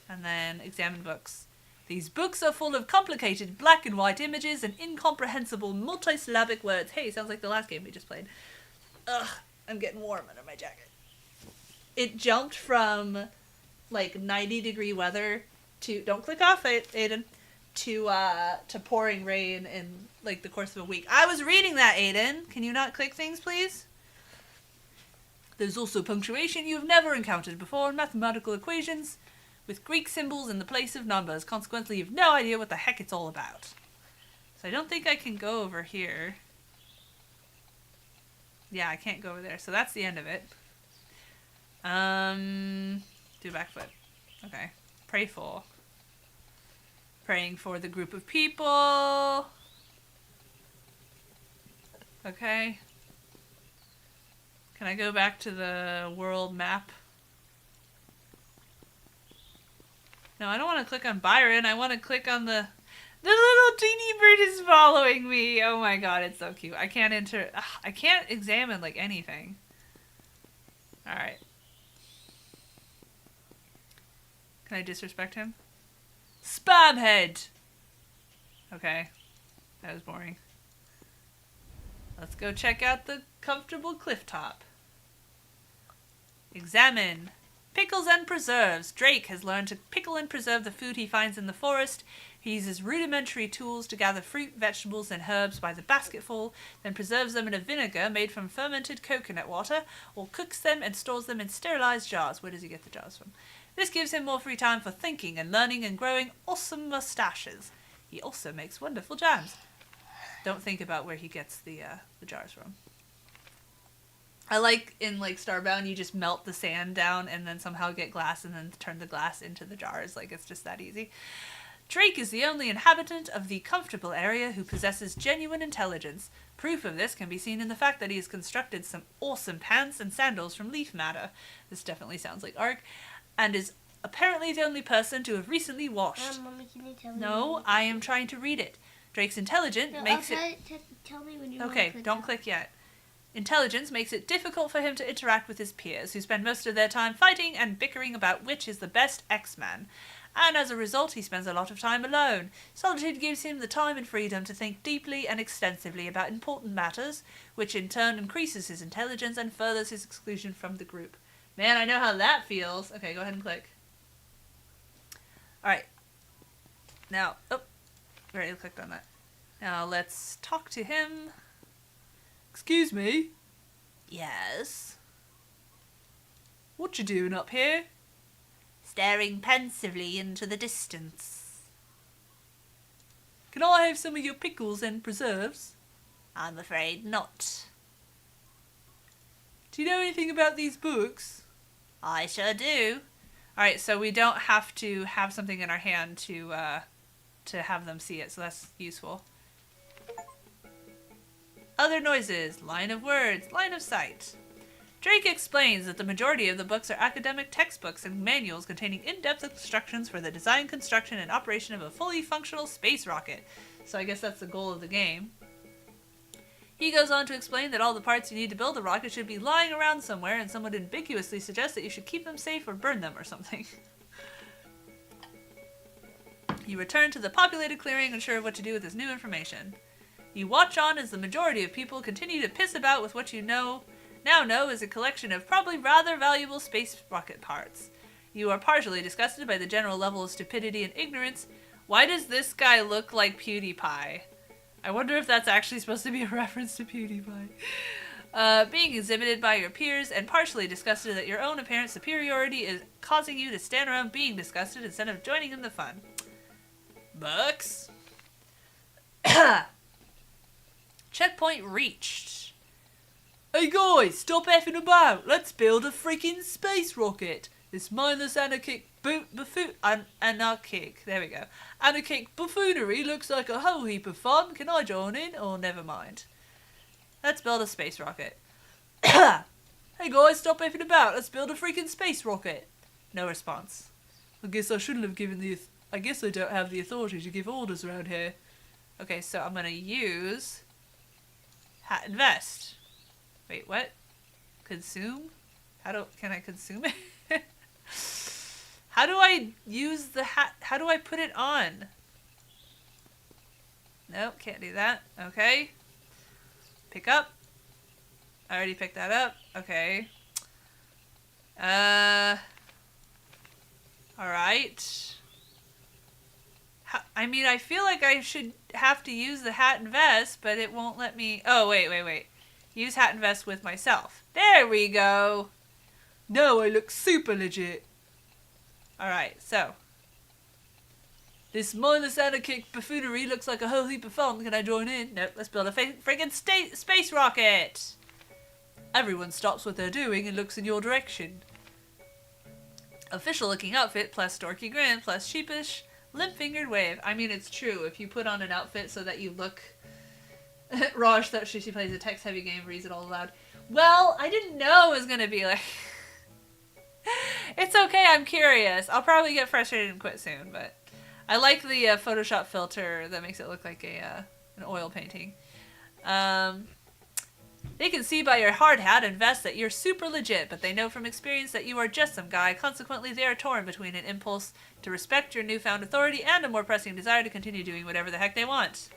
And then examine books. These books are full of complicated black and white images and incomprehensible multisyllabic words. Hey, sounds like the last game we just played. Ugh, I'm getting warm under my jacket. It jumped from like 90-degree weather to don't click off it, Aiden, to pouring rain in like the course of a week. I was reading that, Aiden. Can you not click things, please? There's also punctuation you've never encountered before in mathematical equations with Greek symbols in the place of numbers. Consequently, you've no idea what the heck it's all about. So I don't think I can go over here. Yeah, I can't go over there. So that's the end of it. Do back foot. Okay. Pray for. Praying for the group of people. Okay. Can I go back to the world map? No, I don't want to click on Byron. I want to click on the little teeny bird is following me. Oh my god, it's so cute. I can't I can't examine like anything. All right. Can I disrespect him? Spamhead! Okay. That was boring. Let's go check out the comfortable cliff top. Examine. Pickles and preserves. Drake has learned to pickle and preserve the food he finds in the forest. He uses rudimentary tools to gather fruit, vegetables, and herbs by the basketful, then preserves them in a vinegar made from fermented coconut water, or cooks them and stores them in sterilized jars. Where does he get the jars from? This gives him more free time for thinking and learning and growing awesome mustaches. He also makes wonderful jams. Don't think about where he gets the jars from. I like in like Starbound, you just melt the sand down and then somehow get glass and then turn the glass into the jars. Like, it's just that easy. Drake is the only inhabitant of the comfortable area who possesses genuine intelligence. Proof of this can be seen in the fact that he has constructed some awesome pants and sandals from leaf matter. This definitely sounds like Ark. And is apparently the only person to have recently washed. Mommy, can you tell me? No, I am trying to read it. Drake's intelligence makes it... Tell me when you Okay, don't click yet. Intelligence makes it difficult for him to interact with his peers, who spend most of their time fighting and bickering about which is the best X-Man. And as a result, he spends a lot of time alone. Solitude gives him the time and freedom to think deeply and extensively about important matters, which in turn increases his intelligence and furthers his exclusion from the group. Man, I know how that feels. Okay, go ahead and click. Alright. Now, I already clicked on that. Now let's talk to him. Excuse me? Yes? What you doing up here? Staring pensively into the distance. Can I have some of your pickles and preserves? I'm afraid not. Do you know anything about these books? I sure do. Alright, so we don't have to have something in our hand to have them see it, so that's useful. Other noises, line of words, line of sight. Drake explains that the majority of the books are academic textbooks and manuals containing in-depth instructions for the design, construction, and operation of a fully functional space rocket. So I guess that's the goal of the game. He goes on to explain that all the parts you need to build a rocket should be lying around somewhere, and someone ambiguously suggests that you should keep them safe or burn them or something. You return to the populated clearing unsure of what to do with this new information. You watch on as the majority of people continue to piss about with what you now know is a collection of probably rather valuable space rocket parts. You are partially disgusted by the general level of stupidity and ignorance. Why does this guy look like PewDiePie? I wonder if that's actually supposed to be a reference to PewDiePie. Being exhibited by your peers, and partially disgusted that your own apparent superiority is causing you to stand around being disgusted instead of joining in the fun. Books? Checkpoint reached. Hey guys, stop effing about. Let's build a freaking space rocket. This mindless anarchic anarchic, there we go. Anarchic buffoonery looks like a whole heap of fun. Can I join in? Or never mind. Let's build a space rocket. Hey guys, stop effing about. Let's build a freaking space rocket. No response. I guess I shouldn't have given the... I guess I don't have the authority to give orders around here. Okay, so I'm gonna use... hat and vest. Wait, what? Consume? Can I consume it? How do I use the hat? How do I put it on? Nope, can't do that. Okay. Pick up. I already picked that up. Okay. Alright. I mean, I feel like I should have to use the hat and vest, but it won't let me... Oh, wait. Use hat and vest with myself. There we go. Now I look super legit. Alright, so. This mindless anarchic buffoonery looks like a whole heap of fun. Can I join in? Nope, let's build a friggin' space rocket. Everyone stops what they're doing and looks in your direction. Official looking outfit plus dorky grin plus sheepish limp-fingered wave. I mean, it's true. If you put on an outfit so that you look... Raj thought she plays a text-heavy game, reads it all aloud. Well, I didn't know it was going to be like... It's okay, I'm curious. I'll probably get frustrated and quit soon, but... I like the Photoshop filter that makes it look like an oil painting. They can see by your hard hat and vest that you're super legit, but they know from experience that you are just some guy. Consequently, they are torn between an impulse to respect your newfound authority and a more pressing desire to continue doing whatever the heck they want.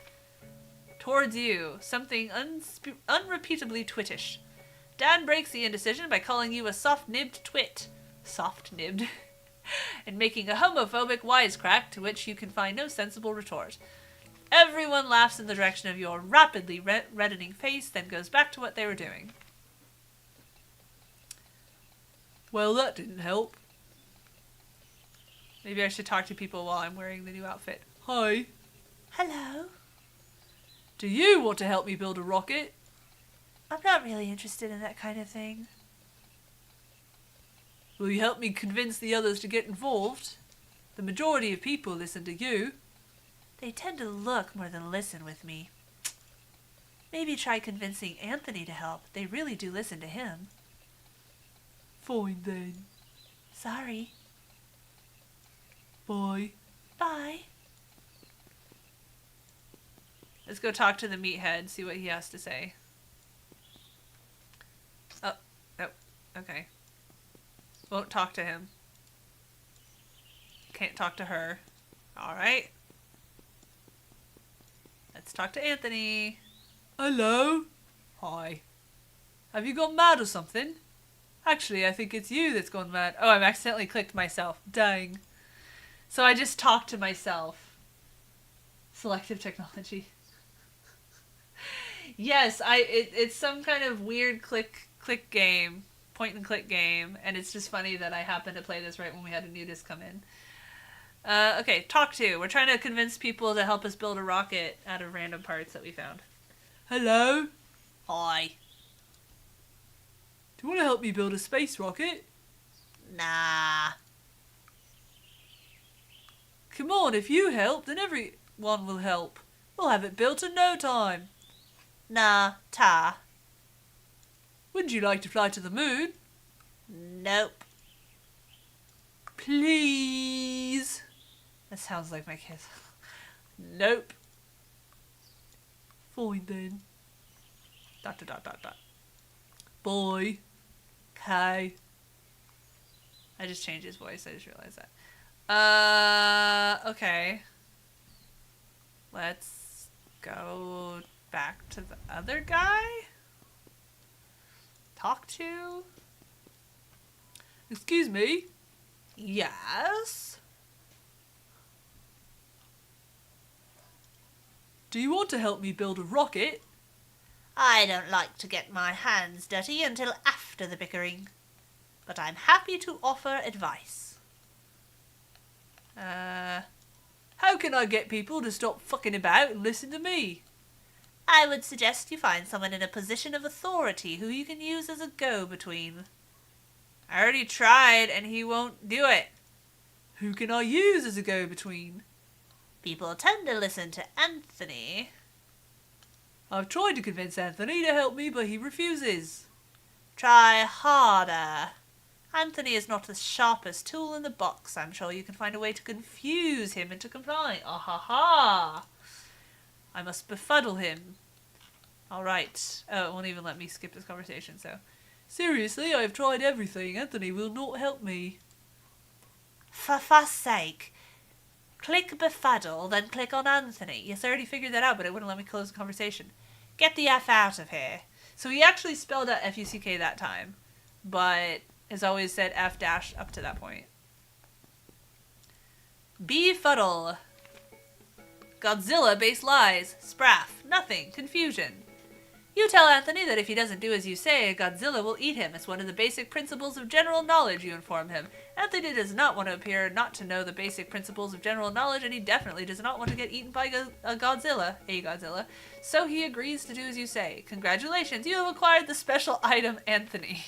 Towards you, something unrepeatably twittish. Dan breaks the indecision by calling you a soft-nibbed twit. Soft-nibbed. And making a homophobic wisecrack to which you can find no sensible retort. Everyone laughs in the direction of your rapidly reddening face, then goes back to what they were doing. Well, that didn't help. Maybe I should talk to people while I'm wearing the new outfit. Hi. Hello. Do you want to help me build a rocket? I'm not really interested in that kind of thing. Will you help me convince the others to get involved? The majority of people listen to you. They tend to look more than listen with me. Maybe try convincing Anthony to help. They really do listen to him. Fine then. Sorry. Bye. Bye. Let's go talk to the meathead, see what he has to say. Oh, nope. Okay. Won't talk to him. Can't talk to her. Alright. Let's talk to Anthony. Hello. Hi. Have you gone mad or something? Actually, I think it's you that's gone mad. Oh, I've accidentally clicked myself. Dang. So I just talked to myself. Selective technology. Yes, it's some kind of weird click game, point and click game, and it's just funny that I happened to play this right when we had a nudist come in. Okay, talk to. We're trying to convince people to help us build a rocket out of random parts that we found. Hello? Hi. Do you want to help me build a space rocket? Nah. Come on, if you help, then everyone will help. We'll have it built in no time. Nah, ta. Wouldn't you like to fly to the moon? Nope. Please. That sounds like my kids. Nope. Fine then. ... Boy. Okay. I just changed his voice, I just realized that. Okay. Let's go back to the other guy? Talk to? Excuse me? Yes? Do you want to help me build a rocket? I don't like to get my hands dirty until after the bickering, but I'm happy to offer advice. How can I get people to stop fucking about and listen to me? I would suggest you find someone in a position of authority who you can use as a go-between. I already tried and he won't do it. Who can I use as a go-between? People tend to listen to Anthony. I've tried to convince Anthony to help me, but he refuses. Try harder. Anthony is not the sharpest tool in the box. I'm sure you can find a way to confuse him into complying. Ah ha ha! I must befuddle him. Alright. Oh, it won't even let me skip this conversation, so... Seriously, I have tried everything. Anthony will not help me. For fuss sake. Click befuddle, then click on Anthony. Yes, I already figured that out, but it wouldn't let me close the conversation. Get the F out of here. So he actually spelled out F-U-C-K that time, but has always said F dash up to that point. Befuddle. Godzilla-based lies. Spraff. Nothing. Confusion. You tell Anthony that if he doesn't do as you say, Godzilla will eat him. It's one of the basic principles of general knowledge, you inform him. Anthony does not want to appear not to know the basic principles of general knowledge, and he definitely does not want to get eaten by a Godzilla. So he agrees to do as you say. Congratulations, you have acquired the special item Anthony.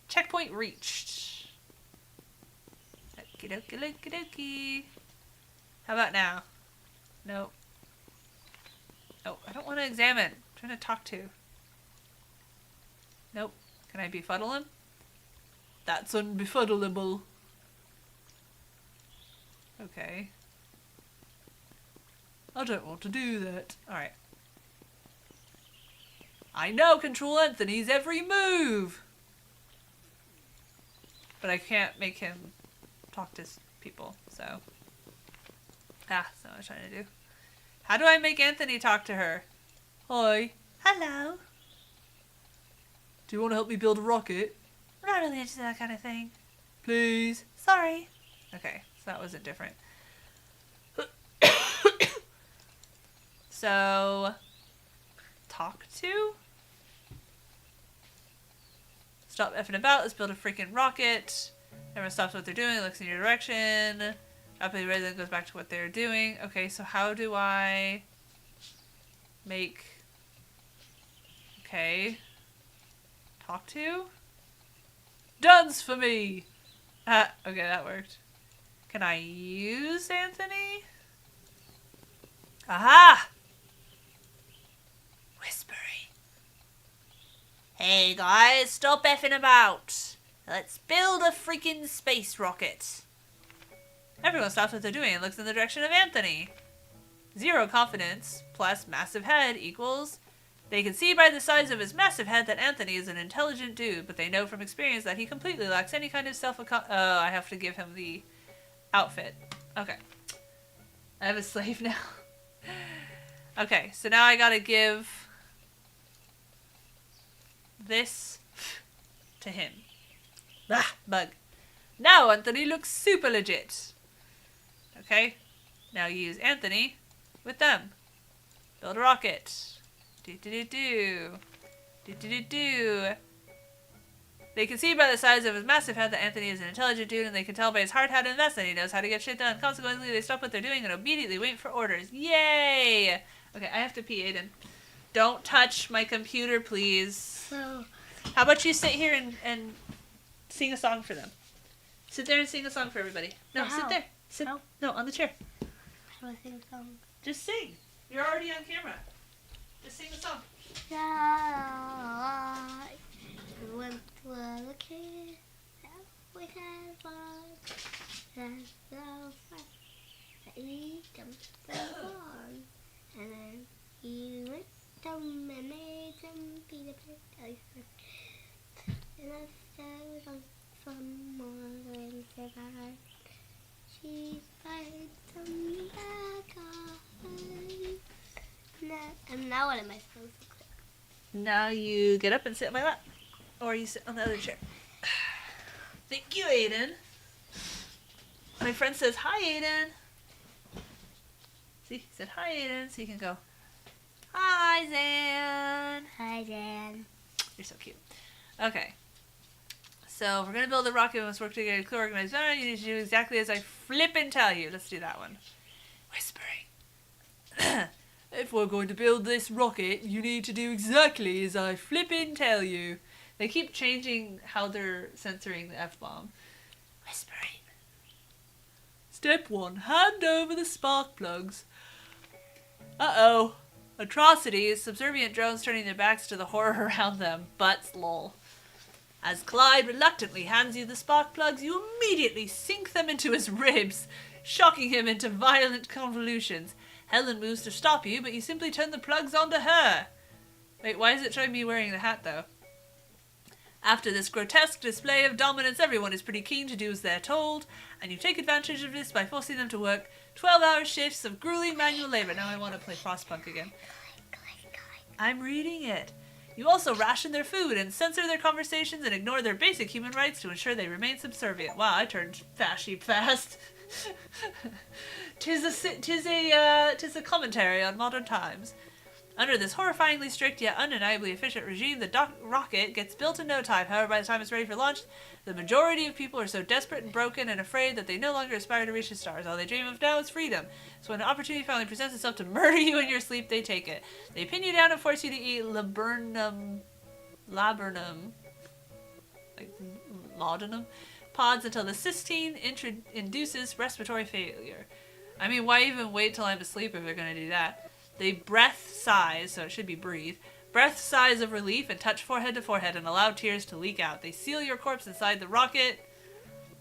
Checkpoint reached. Okie dokie dokie dokie. How about now? Nope. Oh, I don't want to examine. I'm trying to talk to. Nope. Can I befuddle him? That's unbefuddleable. Okay. I don't want to do that. Alright. I know Control Anthony's every move! But I can't make him talk to people, so... that's not what I was trying to do. How do I make Anthony talk to her? Hi. Hello. Do you want to help me build a rocket? I'm not really into that kind of thing. Please. Sorry. Okay, so that wasn't different. So, talk to? Stop effing about, let's build a freaking rocket. Everyone stops what they're doing, looks in your direction. Rapidly resident goes back to what they're doing. Okay, so how do I make... Okay. Talk to? Dance for me! Ah, okay, that worked. Can I use Anthony? Aha! Whispering. Hey guys, stop effing about. Let's build a freaking space rocket. Everyone stops what they're doing and looks in the direction of Anthony. 0 confidence plus massive head equals... They can see by the size of his massive head that Anthony is an intelligent dude, but they know from experience that he completely lacks any kind of oh, I have to give him the outfit. Okay. I have a slave now. Okay, so now I gotta give this to him. Ah, bug. Now Anthony looks super legit. Okay, now use Anthony with them. Build a rocket. Do-do-do-do. Do-do-do-do. They can see by the size of his massive head that Anthony is an intelligent dude, and they can tell by his hard hat and vest that he knows how to get shit done. Consequently, they stop what they're doing and immediately wait for orders. Yay! Okay, I have to pee, Aiden. Don't touch my computer, please. So, how about you sit here and sing a song for them? Sit there and sing a song for everybody. No, how? sit there. Sit. How? No, on the chair. how do I sing a song? Just sing. You're already on camera. Just sing the song. I went to a kid that we had fun. That's so fun. He jumped the barn. And then he went down and made some peanut butter ice cream. And I said on some more and survived. She fired some back on. And now what am I supposed to click? Now you get up and sit on my lap. Or you sit on the other chair. Thank you, Aiden. My friend says, hi, Aiden. See, he said, hi, Aiden. So you can go, hi, Zan. Hi, Dan. You're so cute. Okay. So if we're going to build a rocket, we must work together to clear organized manner. You need to do exactly as I flippin' tell you. Let's do that one. Whispering. If we're going to build this rocket, you need to do exactly as I flippin' tell you. They keep changing how they're censoring the F-bomb. Whispering. Step 1. Hand over the spark plugs. Uh-oh. Atrocities. Subservient drones turning their backs to the horror around them. Butts, lol. As Clyde reluctantly hands you the spark plugs, you immediately sink them into his ribs, shocking him into violent convolutions. Helen moves to stop you, but you simply turn the plugs onto her. Wait, why is it showing me wearing the hat, though? After this grotesque display of dominance, everyone is pretty keen to do as they're told, and you take advantage of this by forcing them to work 12-hour shifts of grueling manual labor. Now I want to play Frostpunk again. I'm reading it. You also ration their food and censor their conversations and ignore their basic human rights to ensure they remain subservient. Wow, I turned fashy fast. Tis a commentary on modern times. Under this horrifyingly strict yet undeniably efficient regime, the rocket gets built in no time. However, by the time it's ready for launch, the majority of people are so desperate and broken and afraid that they no longer aspire to reach the stars. All they dream of now is freedom. So when an opportunity finally presents itself to murder you in your sleep, they take it. They pin you down and force you to eat laburnum, like laudanum, pods until the cysteine induces respiratory failure. I mean, why even wait till I'm asleep if they're going to do that? They breath sighs, so it should be breathe. Breath sighs of relief and touch forehead to forehead and allow tears to leak out. They seal your corpse inside the rocket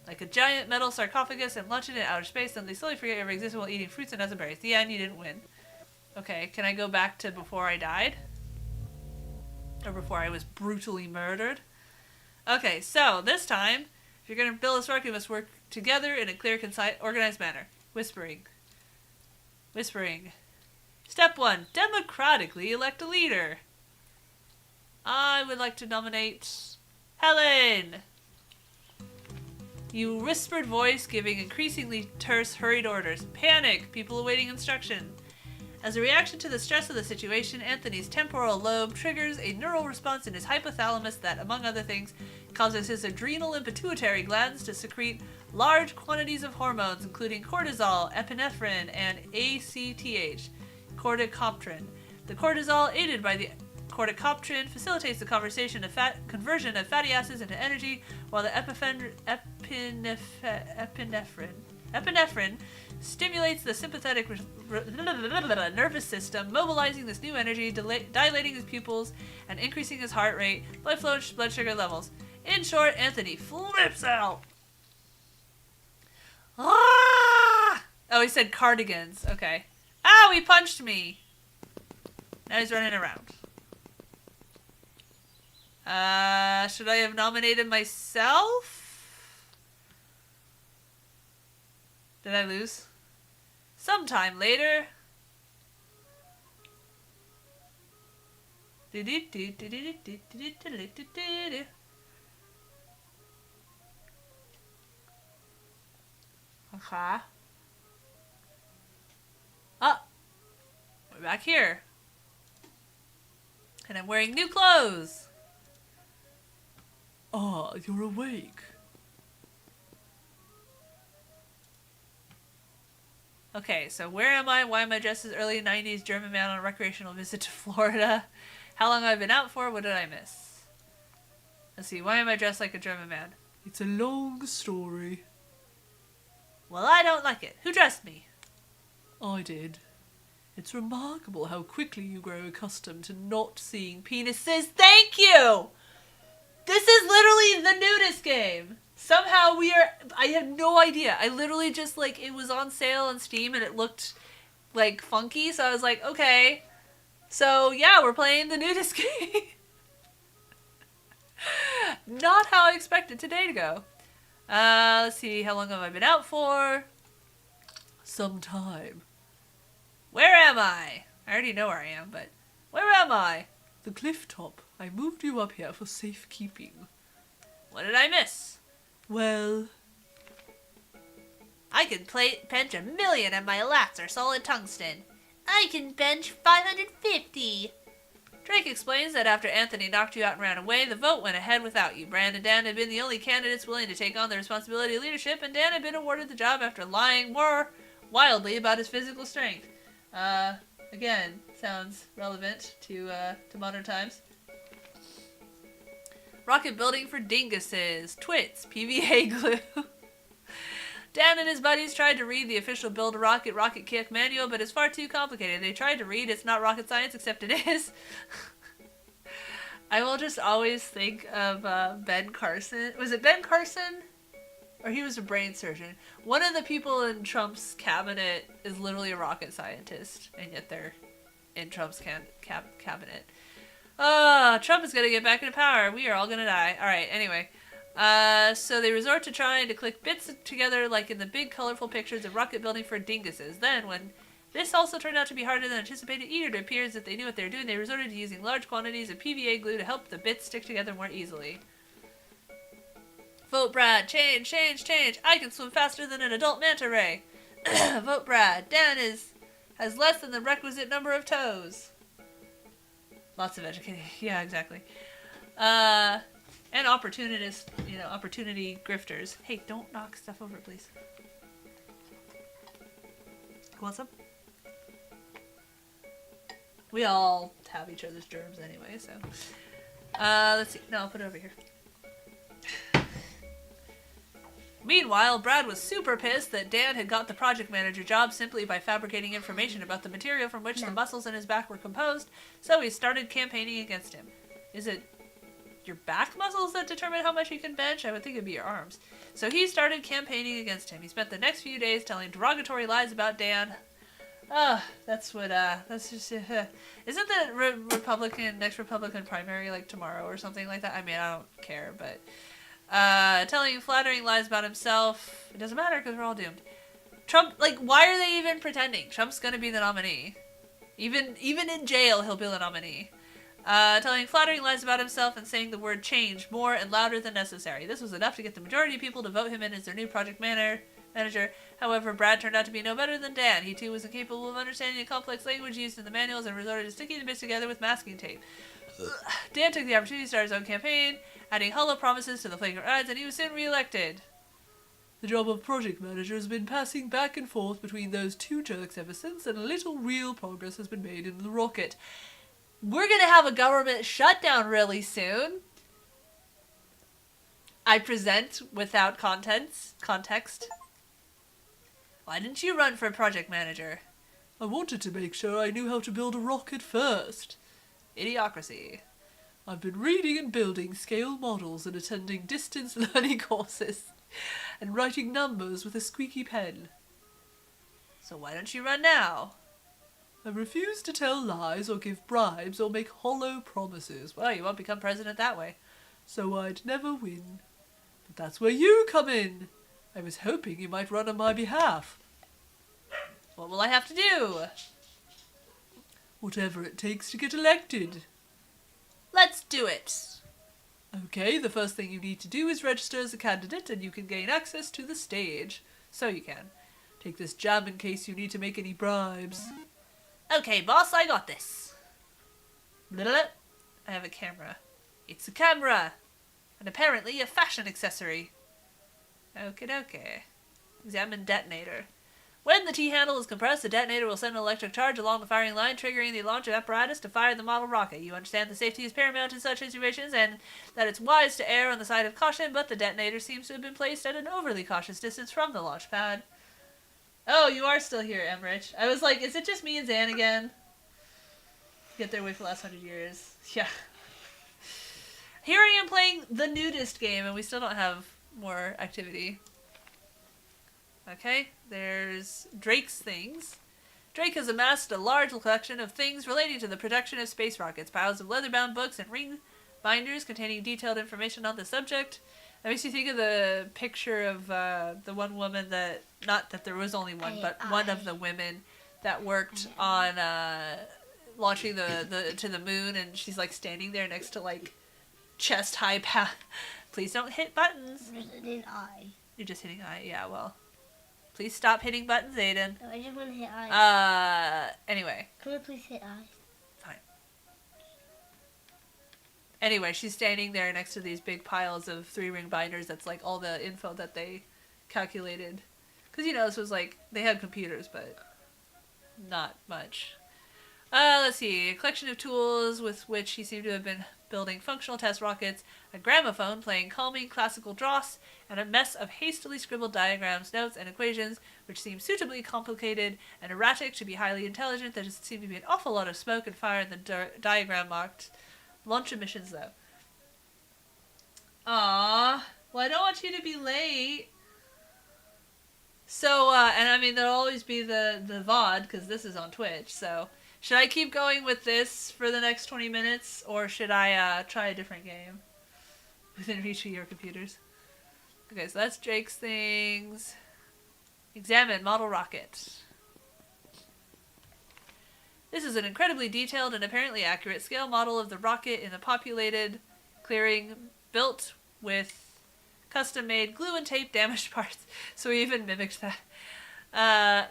like a giant metal sarcophagus and launch it in outer space. Then they slowly forget you ever existed while eating fruits and nuts and berries. The end, you didn't win. Okay, can I go back to before I died? Or before I was brutally murdered. Okay, so this time, if you're going to build this work, you must work together in a clear, concise, organized manner. Whispering. Whispering. Step 1. Democratically elect a leader. I would like to nominate Helen. You whispered voice giving increasingly terse, hurried orders. Panic! People awaiting instruction. As a reaction to the stress of the situation, Anthony's temporal lobe triggers a neural response in his hypothalamus that, among other things, causes his adrenal and pituitary glands to secrete large quantities of hormones, including cortisol, epinephrine, and ACTH, corticopterin. The cortisol, aided by the corticopterin, facilitates the conversion of fatty acids into energy, while the epinephrine stimulates the sympathetic nervous system, mobilizing this new energy, dilating his pupils, and increasing his heart rate, blood flow, and blood sugar levels. In short, Anthony flips out. Ah! Oh, he said cardigans. Okay. Ow, he punched me. Now he's running around. Should I have nominated myself? Did I lose? Sometime later. Okay. Oh, we're back here. And I'm wearing new clothes. Ah, you're awake. Okay, so where am I? Why am I dressed as early 90s German man on a recreational visit to Florida? How long have I been out for? What did I miss? Let's see, why am I dressed like a German man? It's a long story. Well, I don't like it. Who dressed me? I did. It's remarkable how quickly you grow accustomed to not seeing penises. Thank you! This is literally the nudist game. Somehow I have no idea. I literally just, it was on sale on Steam and it looked, funky. So I was like, okay. So, yeah, we're playing the nudist game. Not how I expected today to go. Let's see. How long have I been out for? Some time. Where am I? I already know where I am, but where am I? The cliff top. I moved you up here for safekeeping. What did I miss? Well, I can bench 1,000,000 and my lats are solid tungsten. I can bench 550. Drake explains that after Anthony knocked you out and ran away, the vote went ahead without you. Brand and Dan had been the only candidates willing to take on the responsibility of leadership, and Dan had been awarded the job after lying more wildly about his physical strength. Again, sounds relevant to modern times. Rocket building for dinguses. Twits. PVA glue. Dan and his buddies tried to read the official Build a Rocket Kick manual, but it's far too complicated. They tried to read It's Not Rocket Science, except it is. I will just always think of Ben Carson. Was it Ben Carson? Or he was a brain surgeon. One of the people in Trump's cabinet is literally a rocket scientist, and yet they're in Trump's cabinet. Trump is going to get back into power. We are all going to die. Alright, anyway. So they resort to trying to click bits together like in the big colorful pictures of rocket building for dinguses. Then, when this also turned out to be harder than anticipated, it appears that they knew what they were doing. They resorted to using large quantities of PVA glue to help the bits stick together more easily. Vote Brad. Change. I can swim faster than an adult manta ray. Vote Brad. Dan has less than the requisite number of toes. Lots of education. Yeah, exactly. And opportunists, opportunity grifters. Hey, don't knock stuff over, please. Want some? We all have each other's germs anyway, so. Let's see. No, I'll put it over here. Meanwhile, Brad was super pissed that Dan had got the project manager job simply by fabricating information about the material from which the muscles in his back were composed, so he started campaigning against him. Is it your back muscles that determine how much you can bench? I would think it'd be your arms. So he started campaigning against him. He spent the next few days telling derogatory lies about Dan. That's what, that's just, isn't the next Republican primary, like, tomorrow or something like that? I mean, I don't care, but, telling flattering lies about himself, it doesn't matter because we're all doomed. Trump, like, why are they even pretending? Trump's gonna be the nominee. Even in jail, he'll be the nominee. Telling flattering lies about himself and saying the word change more and louder than necessary. This was enough to get the majority of people to vote him in as their new project manager. However, Brad turned out to be no better than Dan. He too was incapable of understanding the complex language used in the manuals and resorted to sticking the bits together with masking tape. Dan took the opportunity to start his own campaign, adding hollow promises to the flagrant ads, and he was soon re-elected. The job of project manager has been passing back and forth between those two jerks ever since, and little real progress has been made in the rocket. We're gonna have a government shutdown really soon. I present without context. Why didn't you run for project manager? I wanted to make sure I knew how to build a rocket first. Idiocracy. I've been reading and building scale models and attending distance learning courses and writing numbers with a squeaky pen. So why don't you run now? I refuse to tell lies or give bribes or make hollow promises. Well, you won't become president that way. So I'd never win. But that's where you come in. I was hoping you might run on my behalf. What will I have to do? Whatever it takes to get elected. Let's do it. Okay, the first thing you need to do is register as a candidate and you can gain access to the stage. So you can. Take this jam in case you need to make any bribes. Okay, boss, I got this. I have a camera. It's a camera! And apparently a fashion accessory. Okie dokie. Examine detonator. When the T-handle is compressed, the detonator will send an electric charge along the firing line, triggering the launch of apparatus to fire the model rocket. You understand that safety is paramount in such situations, and that it's wise to err on the side of caution, but the detonator seems to have been placed at an overly cautious distance from the launch pad. Oh, you are still here, Emrich. I was like, is it just me and Zan again? Get their way for the last 100 years. Yeah. Here I am playing the nudist game, and we still don't have more activity. Okay, there's Drake's things. Drake has amassed a large collection of things relating to the production of space rockets, piles of leather-bound books and ring binders containing detailed information on the subject. That makes you think of the picture of the one woman that, not that there was only one, but one of the women that worked on launching to the moon, and she's like standing there next to like chest high Please don't hit buttons. I'm just hitting I. You're just hitting I, yeah, well. Please stop hitting buttons, Aiden. No, I just want to hit I. Anyway. Can we please hit I? Fine. Anyway, she's standing there next to these big piles of 3-ring binders. That's like all the info that they calculated. Because, you know, this was like, they had computers, but not much. Let's see. A collection of tools with which he seemed to have been building functional test rockets, a gramophone playing calming classical dross, and a mess of hastily scribbled diagrams, notes, and equations, which seem suitably complicated and erratic to be highly intelligent. There just seemed to be an awful lot of smoke and fire in the diagram marked launch emissions, though. Aww. Well, I don't want you to be late. So, and I mean, there'll always be the VOD, because this is on Twitch, so... Should I keep going with this for the next 20 minutes, or should I try a different game within reach of your computers? Okay, so that's Drake's things. Examine model rocket. This is an incredibly detailed and apparently accurate scale model of the rocket in a populated clearing built with custom-made glue and tape damaged parts. So we even mimicked that.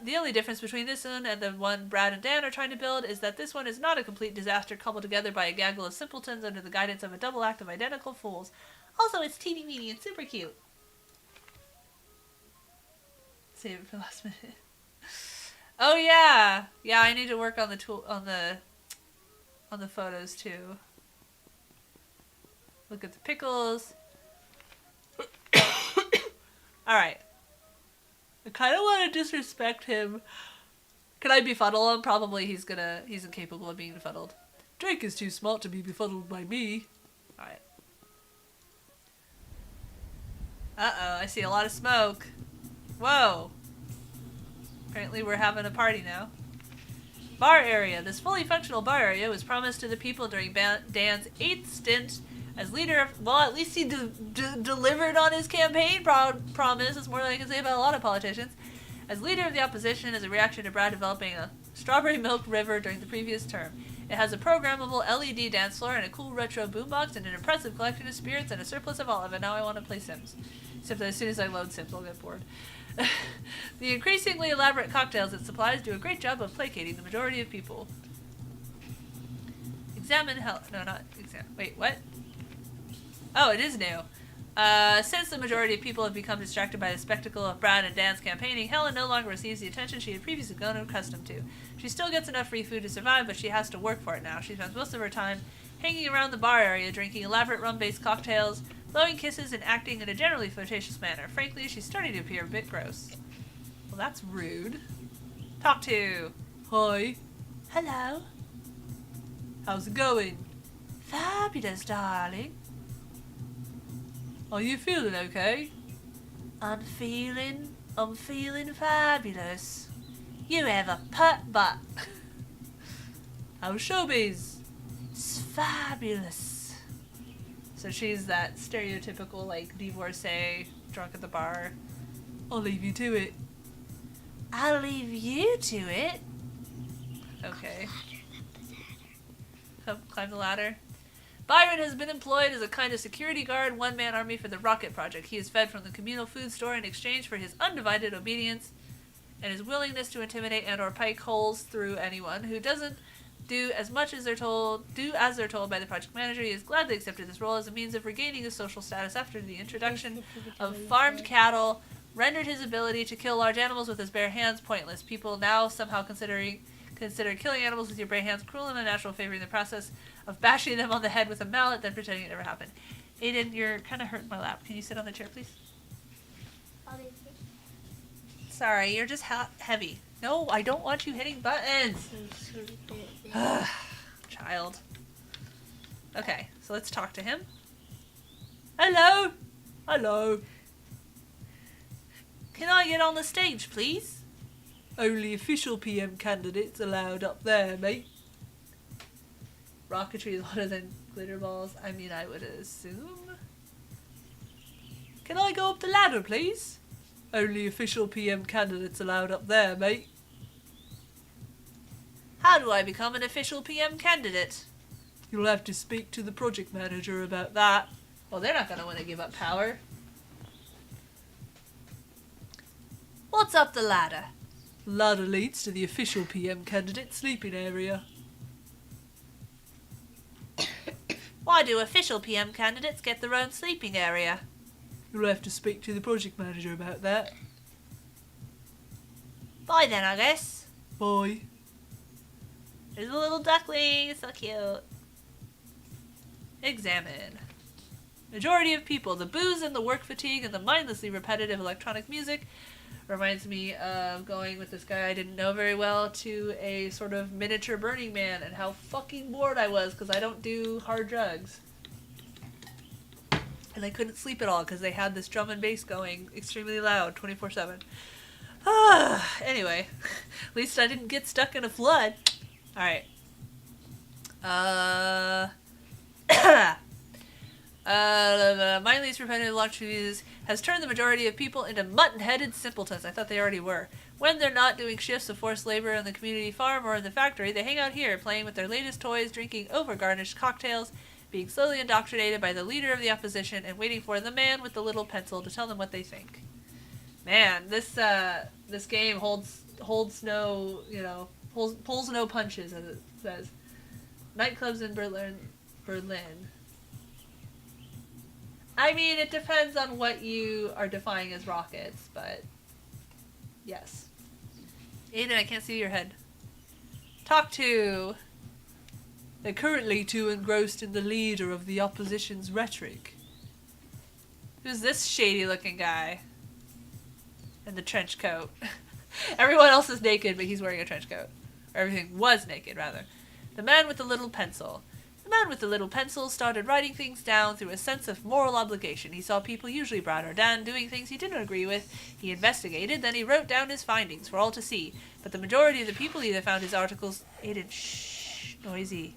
The only difference between this one and the one Brad and Dan are trying to build is that this one is not a complete disaster cobbled together by a gaggle of simpletons under the guidance of a double act of identical fools. Also, it's teeny-weeny and super cute. Save it for last minute. Oh yeah! Yeah, I need to work on the photos too. Look at the pickles. Alright. I kind of want to disrespect him. Can I befuddle him? Probably he's incapable of being befuddled. Drake is too smart to be befuddled by me. Alright. Uh-oh, I see a lot of smoke. Whoa. Apparently we're having a party now. Bar area. This fully functional bar area was promised to the people during Dan's 8th stint as leader of... Well, at least he delivered on his campaign promise. It's more than I can say about a lot of politicians. As leader of the opposition as a reaction to Brad developing a strawberry milk river during the previous term. It has a programmable LED dance floor and a cool retro boombox and an impressive collection of spirits and a surplus of all of it. Now I want to play Sims. Except that as soon as I load Sims, I'll get bored. The increasingly elaborate cocktails it supplies do a great job of placating the majority of people. Examine health. No, not examine. Wait, what? Oh, it is new. Since the majority of people have become distracted by the spectacle of Brad and Dan's campaigning, Helen no longer receives the attention she had previously grown accustomed to. She still gets enough free food to survive, but she has to work for it now. She spends most of her time hanging around the bar area, drinking elaborate rum-based cocktails, blowing kisses, and acting in a generally flirtatious manner. Frankly, she's starting to appear a bit gross. Well, that's rude. Talk to. Hi. Hello. How's it going? Fabulous, darling. Are you feeling okay? I'm feeling fabulous. You have a put butt. How's showbiz? It's fabulous. So she's that stereotypical, like, divorcee, drunk at the bar. I'll leave you to it. I'll leave you to it? Okay. Climb the ladder. Byron has been employed as a kind of security guard, one-man army for the Rocket Project. He is fed from the communal food store in exchange for his undivided obedience and his willingness to intimidate and or pike holes through anyone who doesn't do as they're told by the project manager. He has gladly accepted this role as a means of regaining his social status after the introduction of farmed cattle rendered his ability to kill large animals with his bare hands pointless. People now somehow consider killing animals with your bare hands cruel and unnatural, favoring the process of bashing them on the head with a mallet, then pretending it never happened. Aiden, you're kind of hurting my lap. Can you sit on the chair, please? Sorry, you're just heavy. No, I don't want you hitting buttons. Child. Okay, so let's talk to him. Hello? Hello. Can I get on the stage, please? Only official PM candidates allowed up there, mate. Rocketry is hotter than glitter balls. I mean, I would assume. Can I go up the ladder, please? Only official PM candidates allowed up there, mate. How do I become an official PM candidate? You'll have to speak to the project manager about that. Well, they're not going to want to give up power. What's up the ladder? The ladder leads to the official PM candidate sleeping area. Why do official PM candidates get their own sleeping area? You'll have to speak to the project manager about that. Bye then, I guess. Bye. There's a little duckling, it's so cute. Examine. Majority of people. The booze and the work fatigue and the mindlessly repetitive electronic music reminds me of going with this guy I didn't know very well to a sort of miniature Burning Man and how fucking bored I was because I don't do hard drugs. And I couldn't sleep at all because they had this drum and bass going extremely loud 24/7. Anyway, at least I didn't get stuck in a flood. Alright. Mindless repetitive launch reviews has turned the majority of people into mutton-headed simpletons. I thought they already were. When they're not doing shifts of forced labor on the community farm or in the factory, they hang out here, playing with their latest toys, drinking over-garnished cocktails, being slowly indoctrinated by the leader of the opposition, and waiting for the man with the little pencil to tell them what they think. Man, this game holds no, pulls no punches, as it says. Nightclubs in Berlin. I mean, it depends on what you are defining as rockets, but yes. Aiden, I can't see your head. Talk to. They're currently too engrossed in the leader of the opposition's rhetoric. Who's this shady-looking guy? In the trench coat. Everyone else is naked, but he's wearing a trench coat. Or everything was naked, rather. The man with the little pencil. The man with the little pencil started writing things down through a sense of moral obligation. He saw people, usually Brad or Dan, doing things he didn't agree with. He investigated, then he wrote down his findings for all to see. But the majority of the people either found his articles noisy,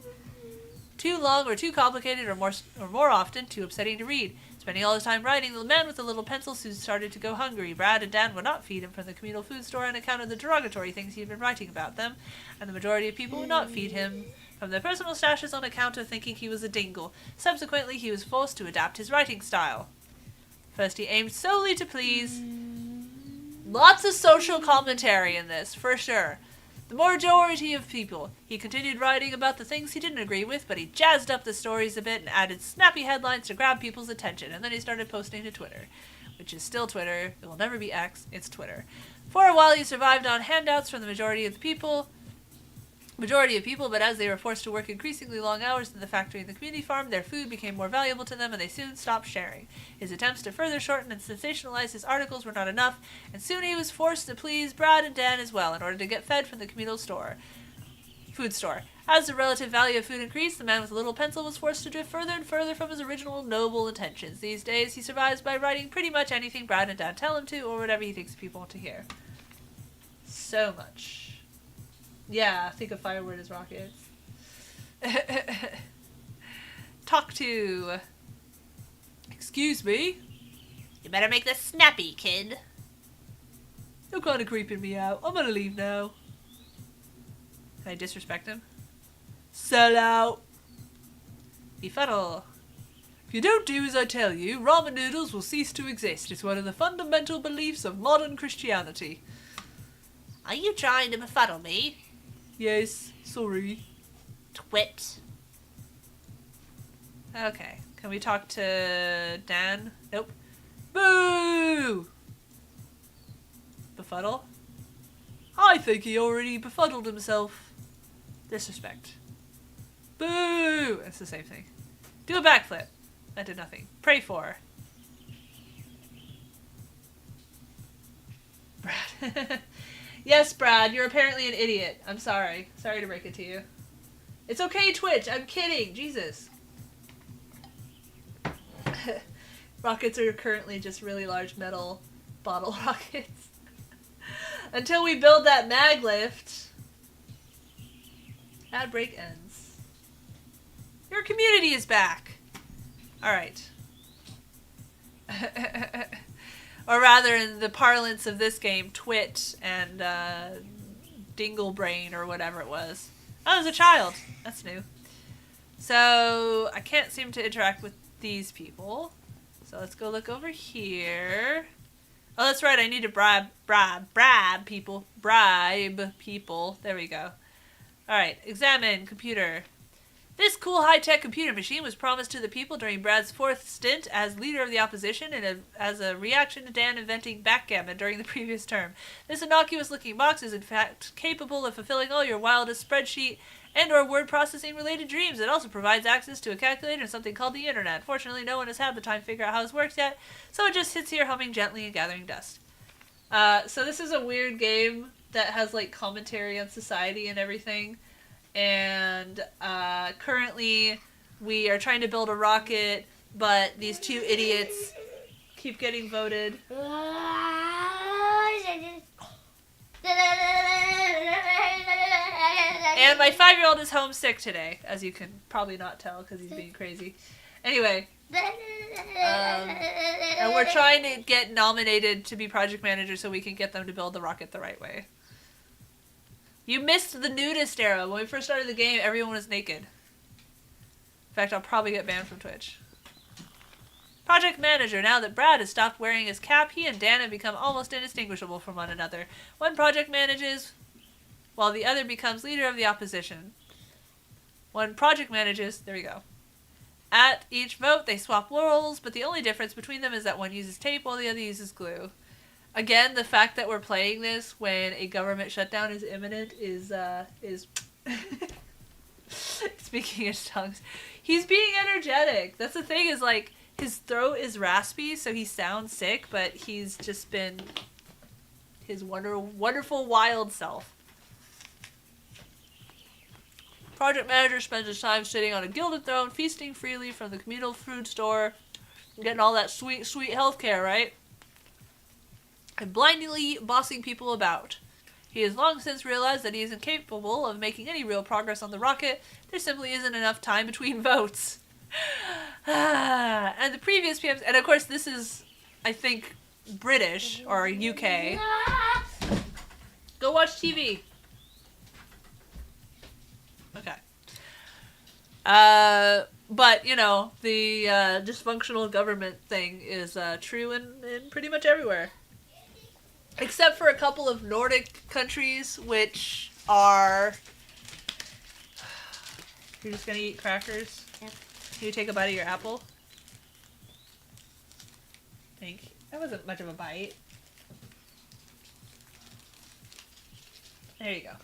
too long or too complicated, or more often, too upsetting to read. Spending all his time writing, the man with the little pencil soon started to go hungry. Brad and Dan would not feed him from the communal food store on account of the derogatory things he had been writing about them, and the majority of people would not feed him from their personal stashes on account of thinking he was a dingle. Subsequently, he was forced to adapt his writing style. First, he aimed solely to please. Lots of social commentary in this, for sure. The majority of people. He continued writing about the things he didn't agree with, but he jazzed up the stories a bit and added snappy headlines to grab people's attention, and then he started posting to Twitter, which is still Twitter. It will never be X, it's Twitter. For a while, he survived on handouts from the majority of people, but as they were forced to work increasingly long hours in the factory and the community farm, their food became more valuable to them, and they soon stopped sharing. His attempts to further shorten and sensationalize his articles were not enough, and soon he was forced to please Brad and Dan as well in order to get fed from the communal food store. As the relative value of food increased, the man with the little pencil was forced to drift further and further from his original noble intentions. These days, he survives by writing pretty much anything Brad and Dan tell him to, or whatever he thinks people want to hear. So much. Yeah, think of firewood as rockets. Talk to. Excuse me? You better make this snappy, kid. You're kind of creeping me out. I'm gonna leave now. Can I disrespect him? Sell out. Befuddle. If you don't do as I tell you, ramen noodles will cease to exist. It's one of the fundamental beliefs of modern Christianity. Are you trying to befuddle me? Yes, sorry. Twit. Okay, can we talk to Dan? Nope. Boo! Befuddle? I think he already befuddled himself. Disrespect. Boo! It's the same thing. Do a backflip. That did nothing. Pray for. Brad. Yes, Brad, you're apparently an idiot. I'm sorry. Sorry to break it to you. It's okay, Twitch. I'm kidding. Jesus. Rockets are currently just really large metal bottle rockets. Until we build that mag lift. Ad break ends. Your community is back. Alright. Or rather, in the parlance of this game, Twit and Dinglebrain or whatever it was. Oh, it was a child. That's new. So, I can't seem to interact with these people. So let's go look over here. Oh, that's right. I need to bribe people. Bribe people. There we go. Alright, examine computer. This cool high-tech computer machine was promised to the people during Brad's fourth stint as leader of the opposition and as a reaction to Dan inventing backgammon during the previous term. This innocuous-looking box is in fact capable of fulfilling all your wildest spreadsheet and or word processing-related dreams. It also provides access to a calculator and something called the internet. Fortunately, no one has had the time to figure out how this works yet, so it just sits here humming gently and gathering dust. So this is a weird game that has like commentary on society and everything. And currently we are trying to build a rocket, but these two idiots keep getting voted. And my 5-year-old is homesick today, as you can probably not tell because he's being crazy. Anyway, and we're trying to get nominated to be project manager so we can get them to build the rocket the right way. You missed the nudist era. When we first started the game, everyone was naked. In fact, I'll probably get banned from Twitch. Project manager. Now that Brad has stopped wearing his cap, he and Dan have become almost indistinguishable from one another. One project manages, while the other becomes leader of the opposition. One project manages, there we go. At each vote, they swap roles, but the only difference between them is that one uses tape while the other uses glue. Again, the fact that we're playing this when a government shutdown is imminent is speaking in tongues. He's being energetic. That's the thing is like his throat is raspy, so he sounds sick, but he's just been his wonderful wild self. Project manager spends his time sitting on a gilded throne, feasting freely from the communal food store, getting all that sweet, sweet healthcare, right? And blindly bossing people about. He has long since realized that he is incapable of making any real progress on the rocket. There simply isn't enough time between votes. And the previous PMs, and of course this is, I think, British or UK. Go watch TV. Okay. But, you know, the dysfunctional government thing is true in pretty much everywhere. Except for a couple of Nordic countries, which are... You're just gonna eat crackers? Yep. Can you take a bite of your apple? Thank you. That wasn't much of a bite. There you go.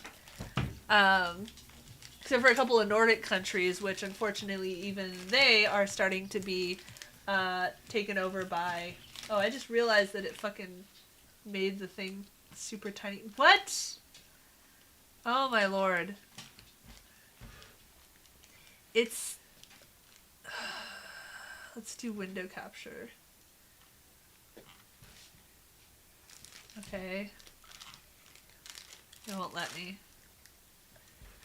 Except for a couple of Nordic countries, which unfortunately even they are starting to be taken over by... Oh, I just realized that it fucking made the thing super tiny. What? Oh my lord. It's... Let's do window capture. Okay. It won't let me.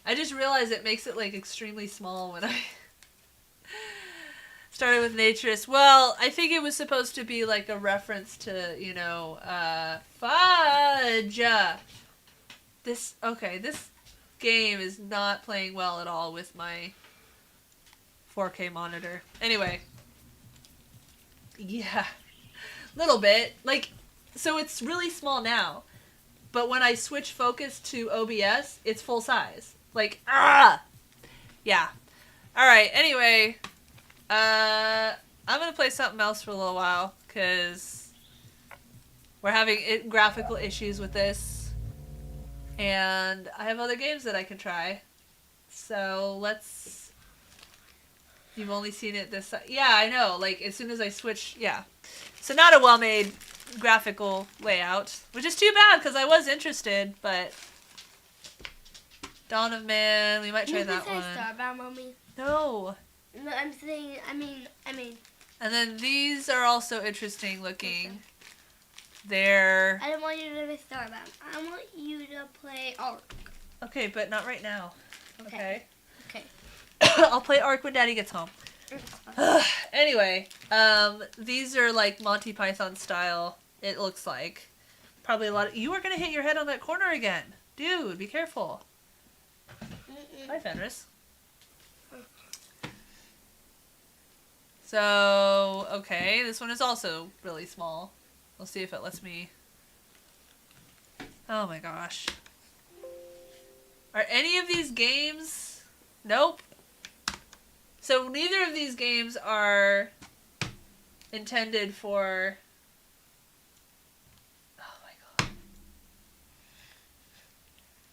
I just realized it makes it like extremely small when I started with Naturist. Well, I think it was supposed to be like a reference to, you know, fudge. This game is not playing well at all with my 4K monitor. Anyway. Yeah. Little bit. Like, so it's really small now. But when I switch focus to OBS, it's full size. Like, yeah. Alright, anyway. I'm gonna play something else for a little while, because we're having graphical issues with this. And I have other games that I can try. So, let's... You've only seen it this side. Yeah, I know. Like, as soon as I switch... Yeah. So, not a well-made graphical layout. Which is too bad, because I was interested, but... Dawn of Man, we might try that one. Starbound, Mommy? No. No, I'm saying, I mean. And then these are also interesting looking. Okay. They're... I don't want you to play Starbound. I want you to play Ark. Okay, but not right now. Okay. Okay. I'll play Ark when Daddy gets home. Anyway, these are like Monty Python style, it looks like. Probably a lot of... You are going to hit your head on that corner again. Dude, be careful. Hi, Fenris. So, okay, this one is also really small. We'll see if it lets me... Oh my gosh. Are any of these games... Nope. So neither of these games are intended for... Oh my god.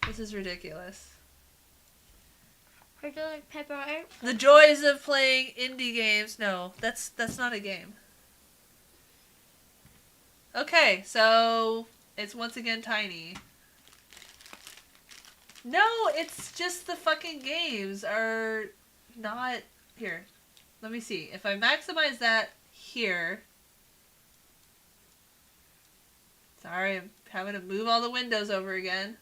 This is ridiculous. Like Pepper Art? The joys of playing indie games. No, that's not a game. Okay, so it's once again tiny. No, it's just the fucking games are not... Here, let me see. If I maximize that here... Sorry, I'm having to move all the windows over again.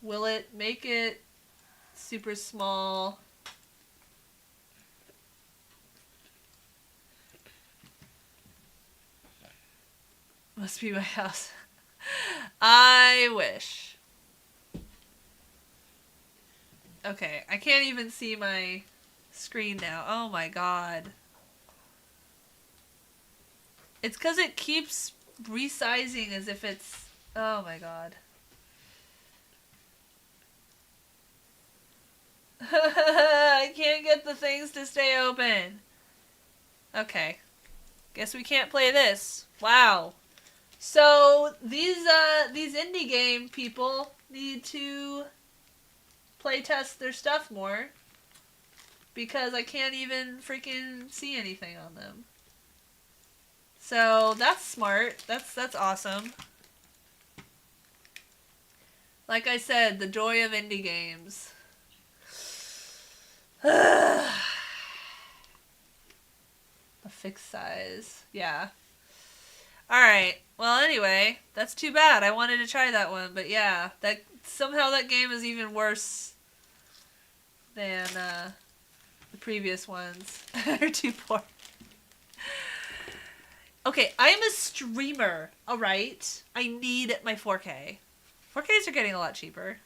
Will it make it super small? Must be my house. I wish. Okay, I can't even see my screen now. Oh my god. It's because it keeps resizing as if it's... Oh my god. I can't get the things to stay open. Okay. Guess we can't play this. Wow. So, these indie game people need to playtest their stuff more. Because I can't even freaking see anything on them. So, that's smart. That's awesome. Like I said, the joy of indie games. A fixed size. Yeah. Alright. Well, anyway, that's too bad. I wanted to try that one, but yeah, that somehow that game is even worse than the previous ones. They're too poor. Okay, I'm a streamer, alright? I need my 4K. 4Ks are getting a lot cheaper.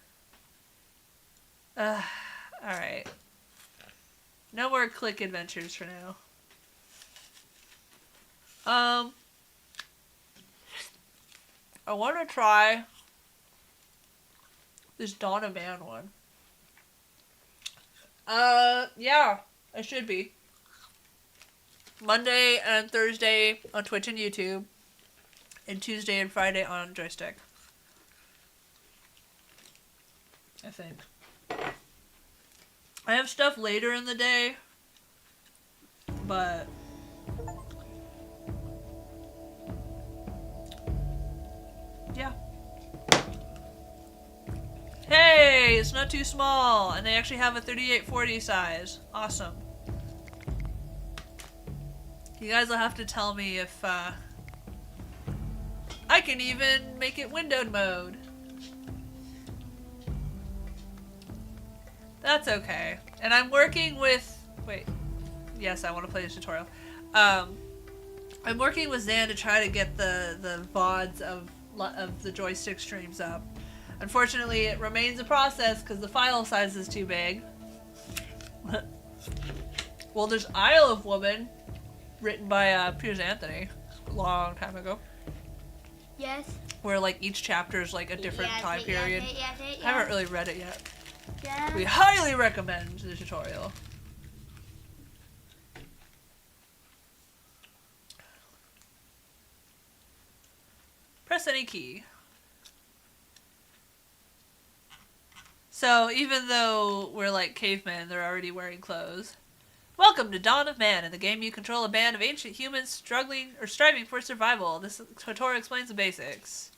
Alright. No more click adventures for now. I want to try this Dawn of Man one. Yeah, I should be. Monday and Thursday on Twitch and YouTube, and Tuesday and Friday on Joystick. I think. I have stuff later in the day, but yeah. Hey, it's not too small, and they actually have a 3840 size. Awesome. You guys will have to tell me if I can even make it windowed mode. That's okay. And I'm working with... Wait. Yes, I want to play this tutorial. I'm working with Zan to try to get the VODs of the joystick streams up. Unfortunately, it remains a process because the file size is too big. Well, there's Isle of Woman, written by Piers Anthony, a long time ago. Yes. Where, like, each chapter is, like, a different time period. Yes. I haven't really read it yet. Yes. We highly recommend the tutorial. Press any key. So, even though we're like cavemen, they're already wearing clothes. Welcome to Dawn of Man. In the game, you control a band of ancient humans struggling or striving for survival. This tutorial explains the basics.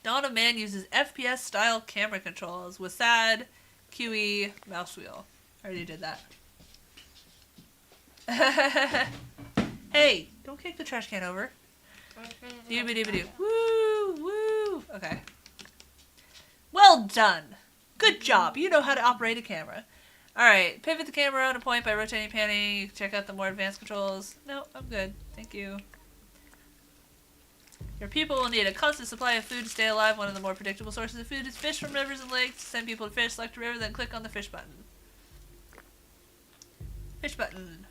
Dawn of Man uses FPS-style camera controls with SAD, QE, mouse wheel. I already did that. Hey, don't kick the trash can over. Doo-ba-doo-ba-doo. Woo! Woo! Okay. Well done! Good job. You know how to operate a camera. Alright, pivot the camera on a point by rotating and panning. You can check out the more advanced controls. No, I'm good. Thank you. Your people will need a constant supply of food to stay alive. One of the more predictable sources of food is fish from rivers and lakes. To send people to fish, select a river, then click on the fish button. Fish button.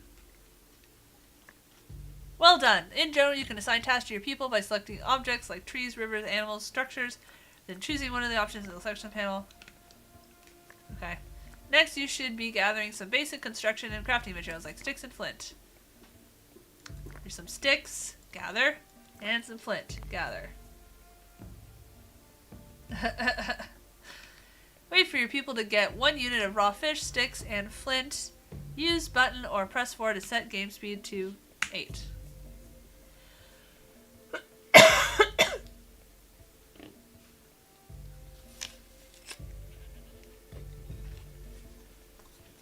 Well done! In general, you can assign tasks to your people by selecting objects like trees, rivers, animals, structures, then choosing one of the options in the selection panel. Okay. Next, you should be gathering some basic construction and crafting materials like sticks and flint. Here's some sticks. Gather. And some flint. Gather. Wait for your people to get 1 unit of raw fish, sticks, and flint. Use button or press 4 to set game speed to 8.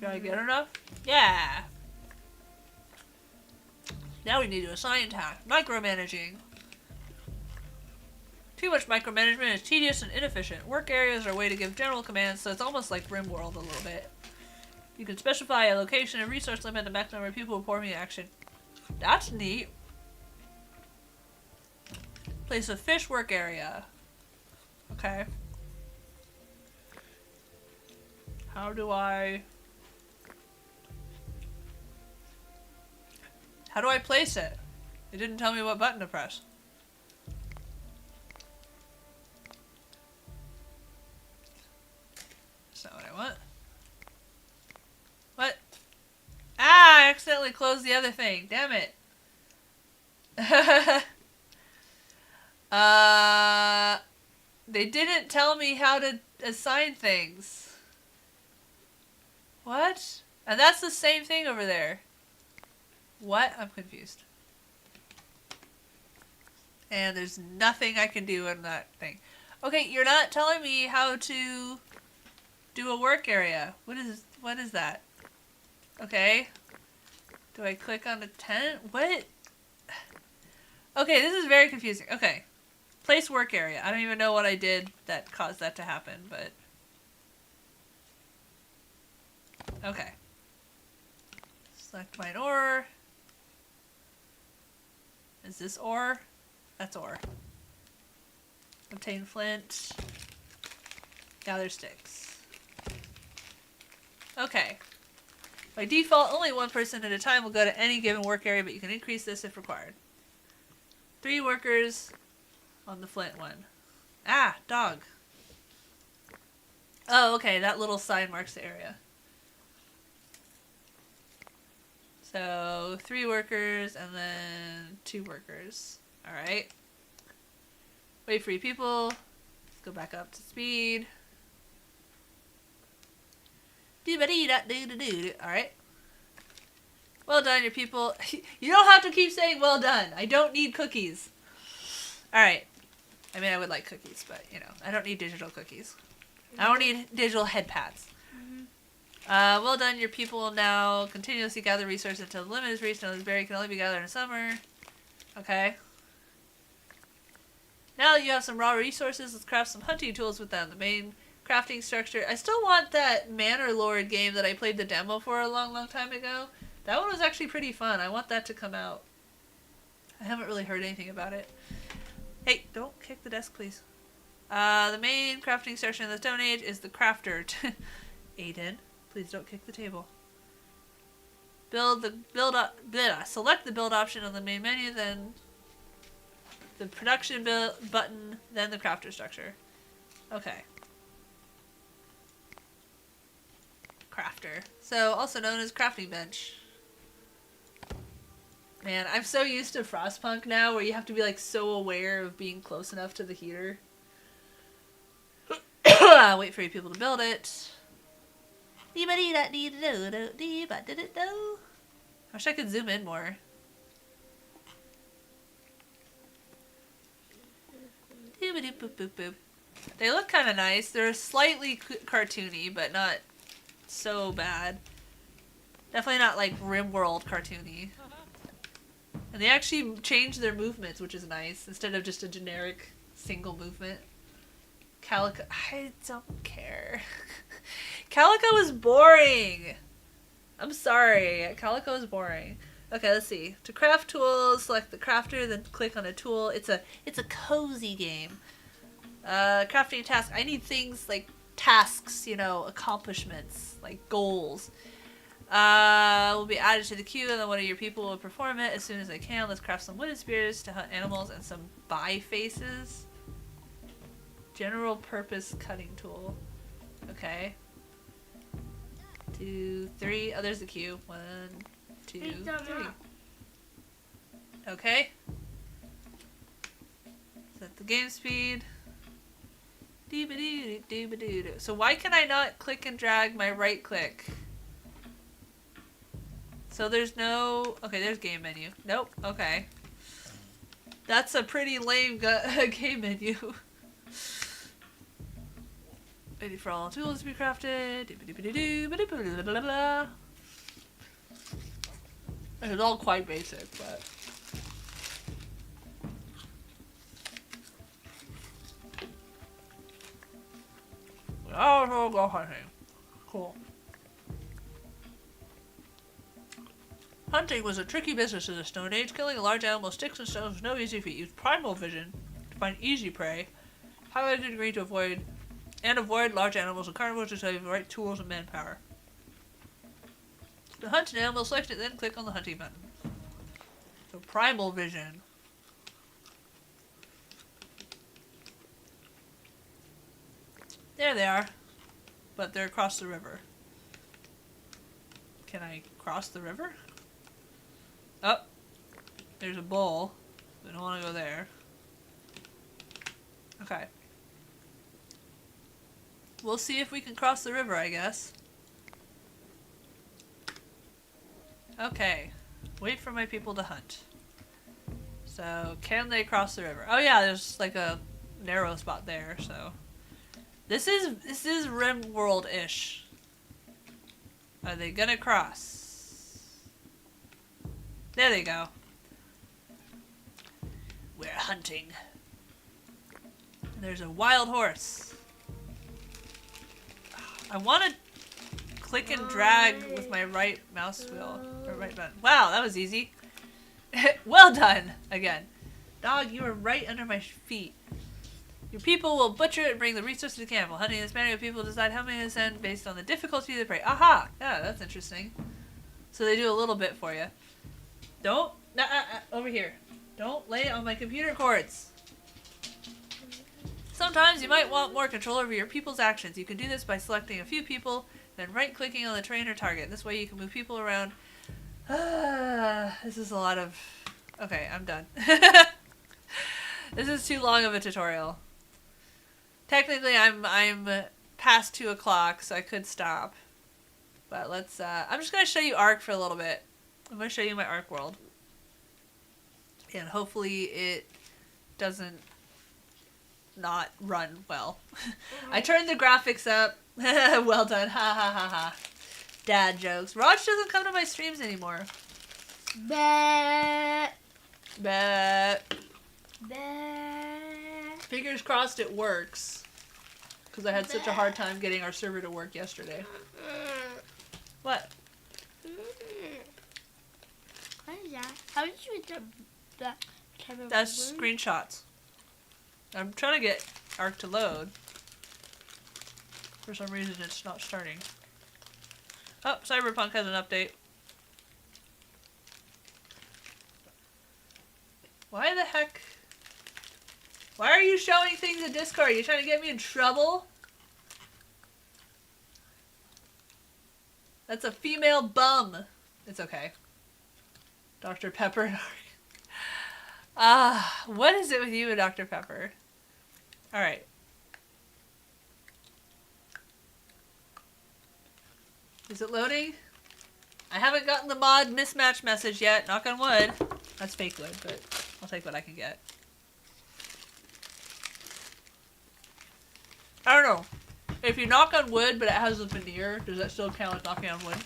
Did I get enough? Yeah! Now we need to assign tasks. Micromanaging. Too much micromanagement is tedious and inefficient. Work areas are a way to give general commands, so it's almost like RimWorld a little bit. You can specify a location and resource limit the maximum number of people performing action. That's neat. Place a fish work area. Okay. How do I place it? It didn't tell me what button to press. That's not what I want. What? Ah, I accidentally closed the other thing. Damn it. They didn't tell me how to assign things. What? And that's the same thing over there. What? I'm confused. And there's nothing I can do in that thing. Okay, you're not telling me how to do a work area. What is that? Okay. Do I click on a tent? What? Okay, this is very confusing. Okay. Place work area. I don't even know what I did that caused that to happen, but... Okay. Select mine ore. Is this ore? That's ore. Obtain flint. Gather sticks. Okay. By default, only one person at a time will go to any given work area, but you can increase this if required. 3 workers on the flint one. Ah, dog. Oh, okay, that little sign marks the area. So, 3 workers and then 2 workers. Alright. Wait for you people. Let's go back up to speed. Alright. Well done, your people. You don't have to keep saying well done. I don't need cookies. Alright. I mean, I would like cookies, but, you know, I don't need digital cookies. I don't need digital head pads. Well done, your people will now continuously gather resources until the limit is reached. Now this berry can only be gathered in summer. Okay. Now that you have some raw resources, let's craft some hunting tools with them. The main crafting structure. I still want that Manor Lord game that I played the demo for a long, long time ago. That one was actually pretty fun. I want that to come out. I haven't really heard anything about it. Hey, don't kick the desk, please. The main crafting structure in the Stone Age is the crafter. Aiden, please don't kick the table. Select the build option on the main menu, then the production button, then the crafter structure. Okay. Crafter. So, also known as crafting bench. Man, I'm so used to Frostpunk now, where you have to be like so aware of being close enough to the heater. Wait for you people to build it. I wish I could zoom in more. They look kind of nice. They're slightly cartoony, but not so bad. Definitely not like RimWorld cartoony. And they actually changed their movements, which is nice, instead of just a generic single movement. Calico. I don't care. Calico was boring. I'm sorry. Calico is boring. Okay, let's see. To craft tools, select the crafter, then click on a tool. It's a cozy game. Crafting task. I need things like tasks, you know, accomplishments, like goals. Will be added to the queue, and then one of your people will perform it as soon as they can. Let's craft some wooden spears to hunt animals and some bifaces. General purpose cutting tool. Okay. 2, 3. Oh, there's the queue. 1, 2, 3. Okay. Set the game speed. So why can I not click and drag my right click? So there's no... Okay, there's game menu. Nope. Okay. That's a pretty lame game menu. Ready for all tools to be crafted. It's all quite basic, but... Oh, go hunting. Cool. Hunting was a tricky business in the Stone Age. Killing a large animal, sticks and stones was no easy feat. Use primal vision to find easy prey. Highlighted in green to avoid large animals and carnivores to save the right tools and manpower. To hunt an animal, select it, then click on the hunting button. So primal vision. There they are. But they're across the river. Can I cross the river? Oh, there's a bowl. We don't want to go there. Okay. We'll see if we can cross the river, I guess. Okay. Wait for my people to hunt. So, can they cross the river? Oh yeah, there's like a narrow spot there, so. This is Rim World-ish. Are they gonna cross? There they go. We're hunting. There's a wild horse. I want to click and drag with my right mouse wheel. Or right button. Wow, that was easy. Well done! Again. Dog, you were right under my feet. Your people will butcher it and bring the resources to the camp. While hunting this many, people decide how many to send based on the difficulty of the prey. Aha! Yeah, that's interesting. So they do a little bit for you. Don't... over here. Don't lay it on my computer cords. Sometimes you might want more control over your people's actions. You can do this by selecting a few people, then right-clicking on the terrain or target. This way you can move people around. This is a lot of... Okay, I'm done. This is too long of a tutorial. Technically, I'm past 2 o'clock, so I could stop. But let's... I'm just going to show you Ark for a little bit. I'm going to show you my Ark world. And hopefully it doesn't not run well. I turned the graphics up. Well done. Ha ha ha ha. Dad jokes. Raj doesn't come to my streams anymore. Bet. Bet. Bet. Fingers crossed it works. Because I had such a hard time getting our server to work yesterday. What? What is that? How did you get that type of That's word? screenshots. I'm trying to get Ark to load. For some reason it's not starting. Oh, Cyberpunk has an update. Why the heck? Why are you showing things in Discord? Are you trying to get me in trouble? That's a female bum. It's okay. Dr. Pepper and Ark. What is it with you and Dr. Pepper? Alright. Is it loading? I haven't gotten the mod mismatch message yet. Knock on wood. That's fake wood, but I'll take what I can get. I don't know. If you knock on wood, but it has a veneer, does that still count as knocking on wood?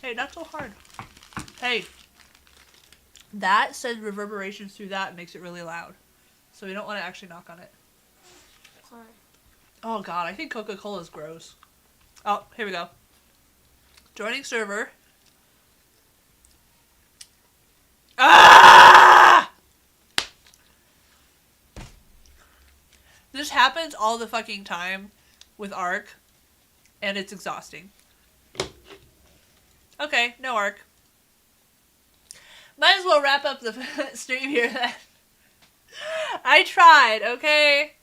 Hey, not so hard. Hey. That says reverberations through that makes it really loud. So we don't want to actually knock on it. Sorry. Oh god, I think Coca-Cola is gross. Oh, here we go. Joining server. Ah! This happens all the fucking time with Ark, and it's exhausting. Okay, no Ark. Might as well wrap up the stream here then. I tried, okay?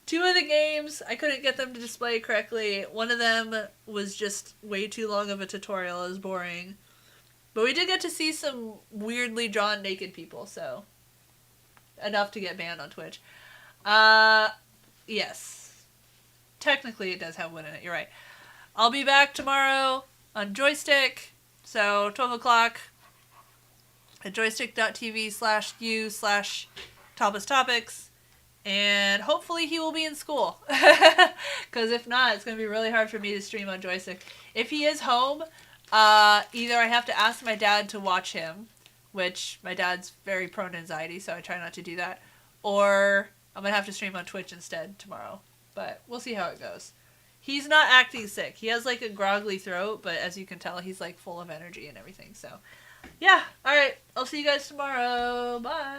2 of the games, I couldn't get them to display correctly. One of them was just way too long of a tutorial. It was boring. But we did get to see some weirdly drawn naked people, so... enough to get banned on Twitch. Yes. Technically it does have wood in it, you're right. I'll be back tomorrow on Joystick, so 12 o'clock at joystick.tv/u/topless topics. And hopefully he will be in school. Because if not, it's going to be really hard for me to stream on Joystick. If he is home, either I have to ask my dad to watch him, which my dad's very prone to anxiety, so I try not to do that. Or I'm going to have to stream on Twitch instead tomorrow. But we'll see how it goes. He's not acting sick. He has like a groggly throat, but as you can tell, he's like full of energy and everything. So, yeah. Alright. I'll see you guys tomorrow. Bye.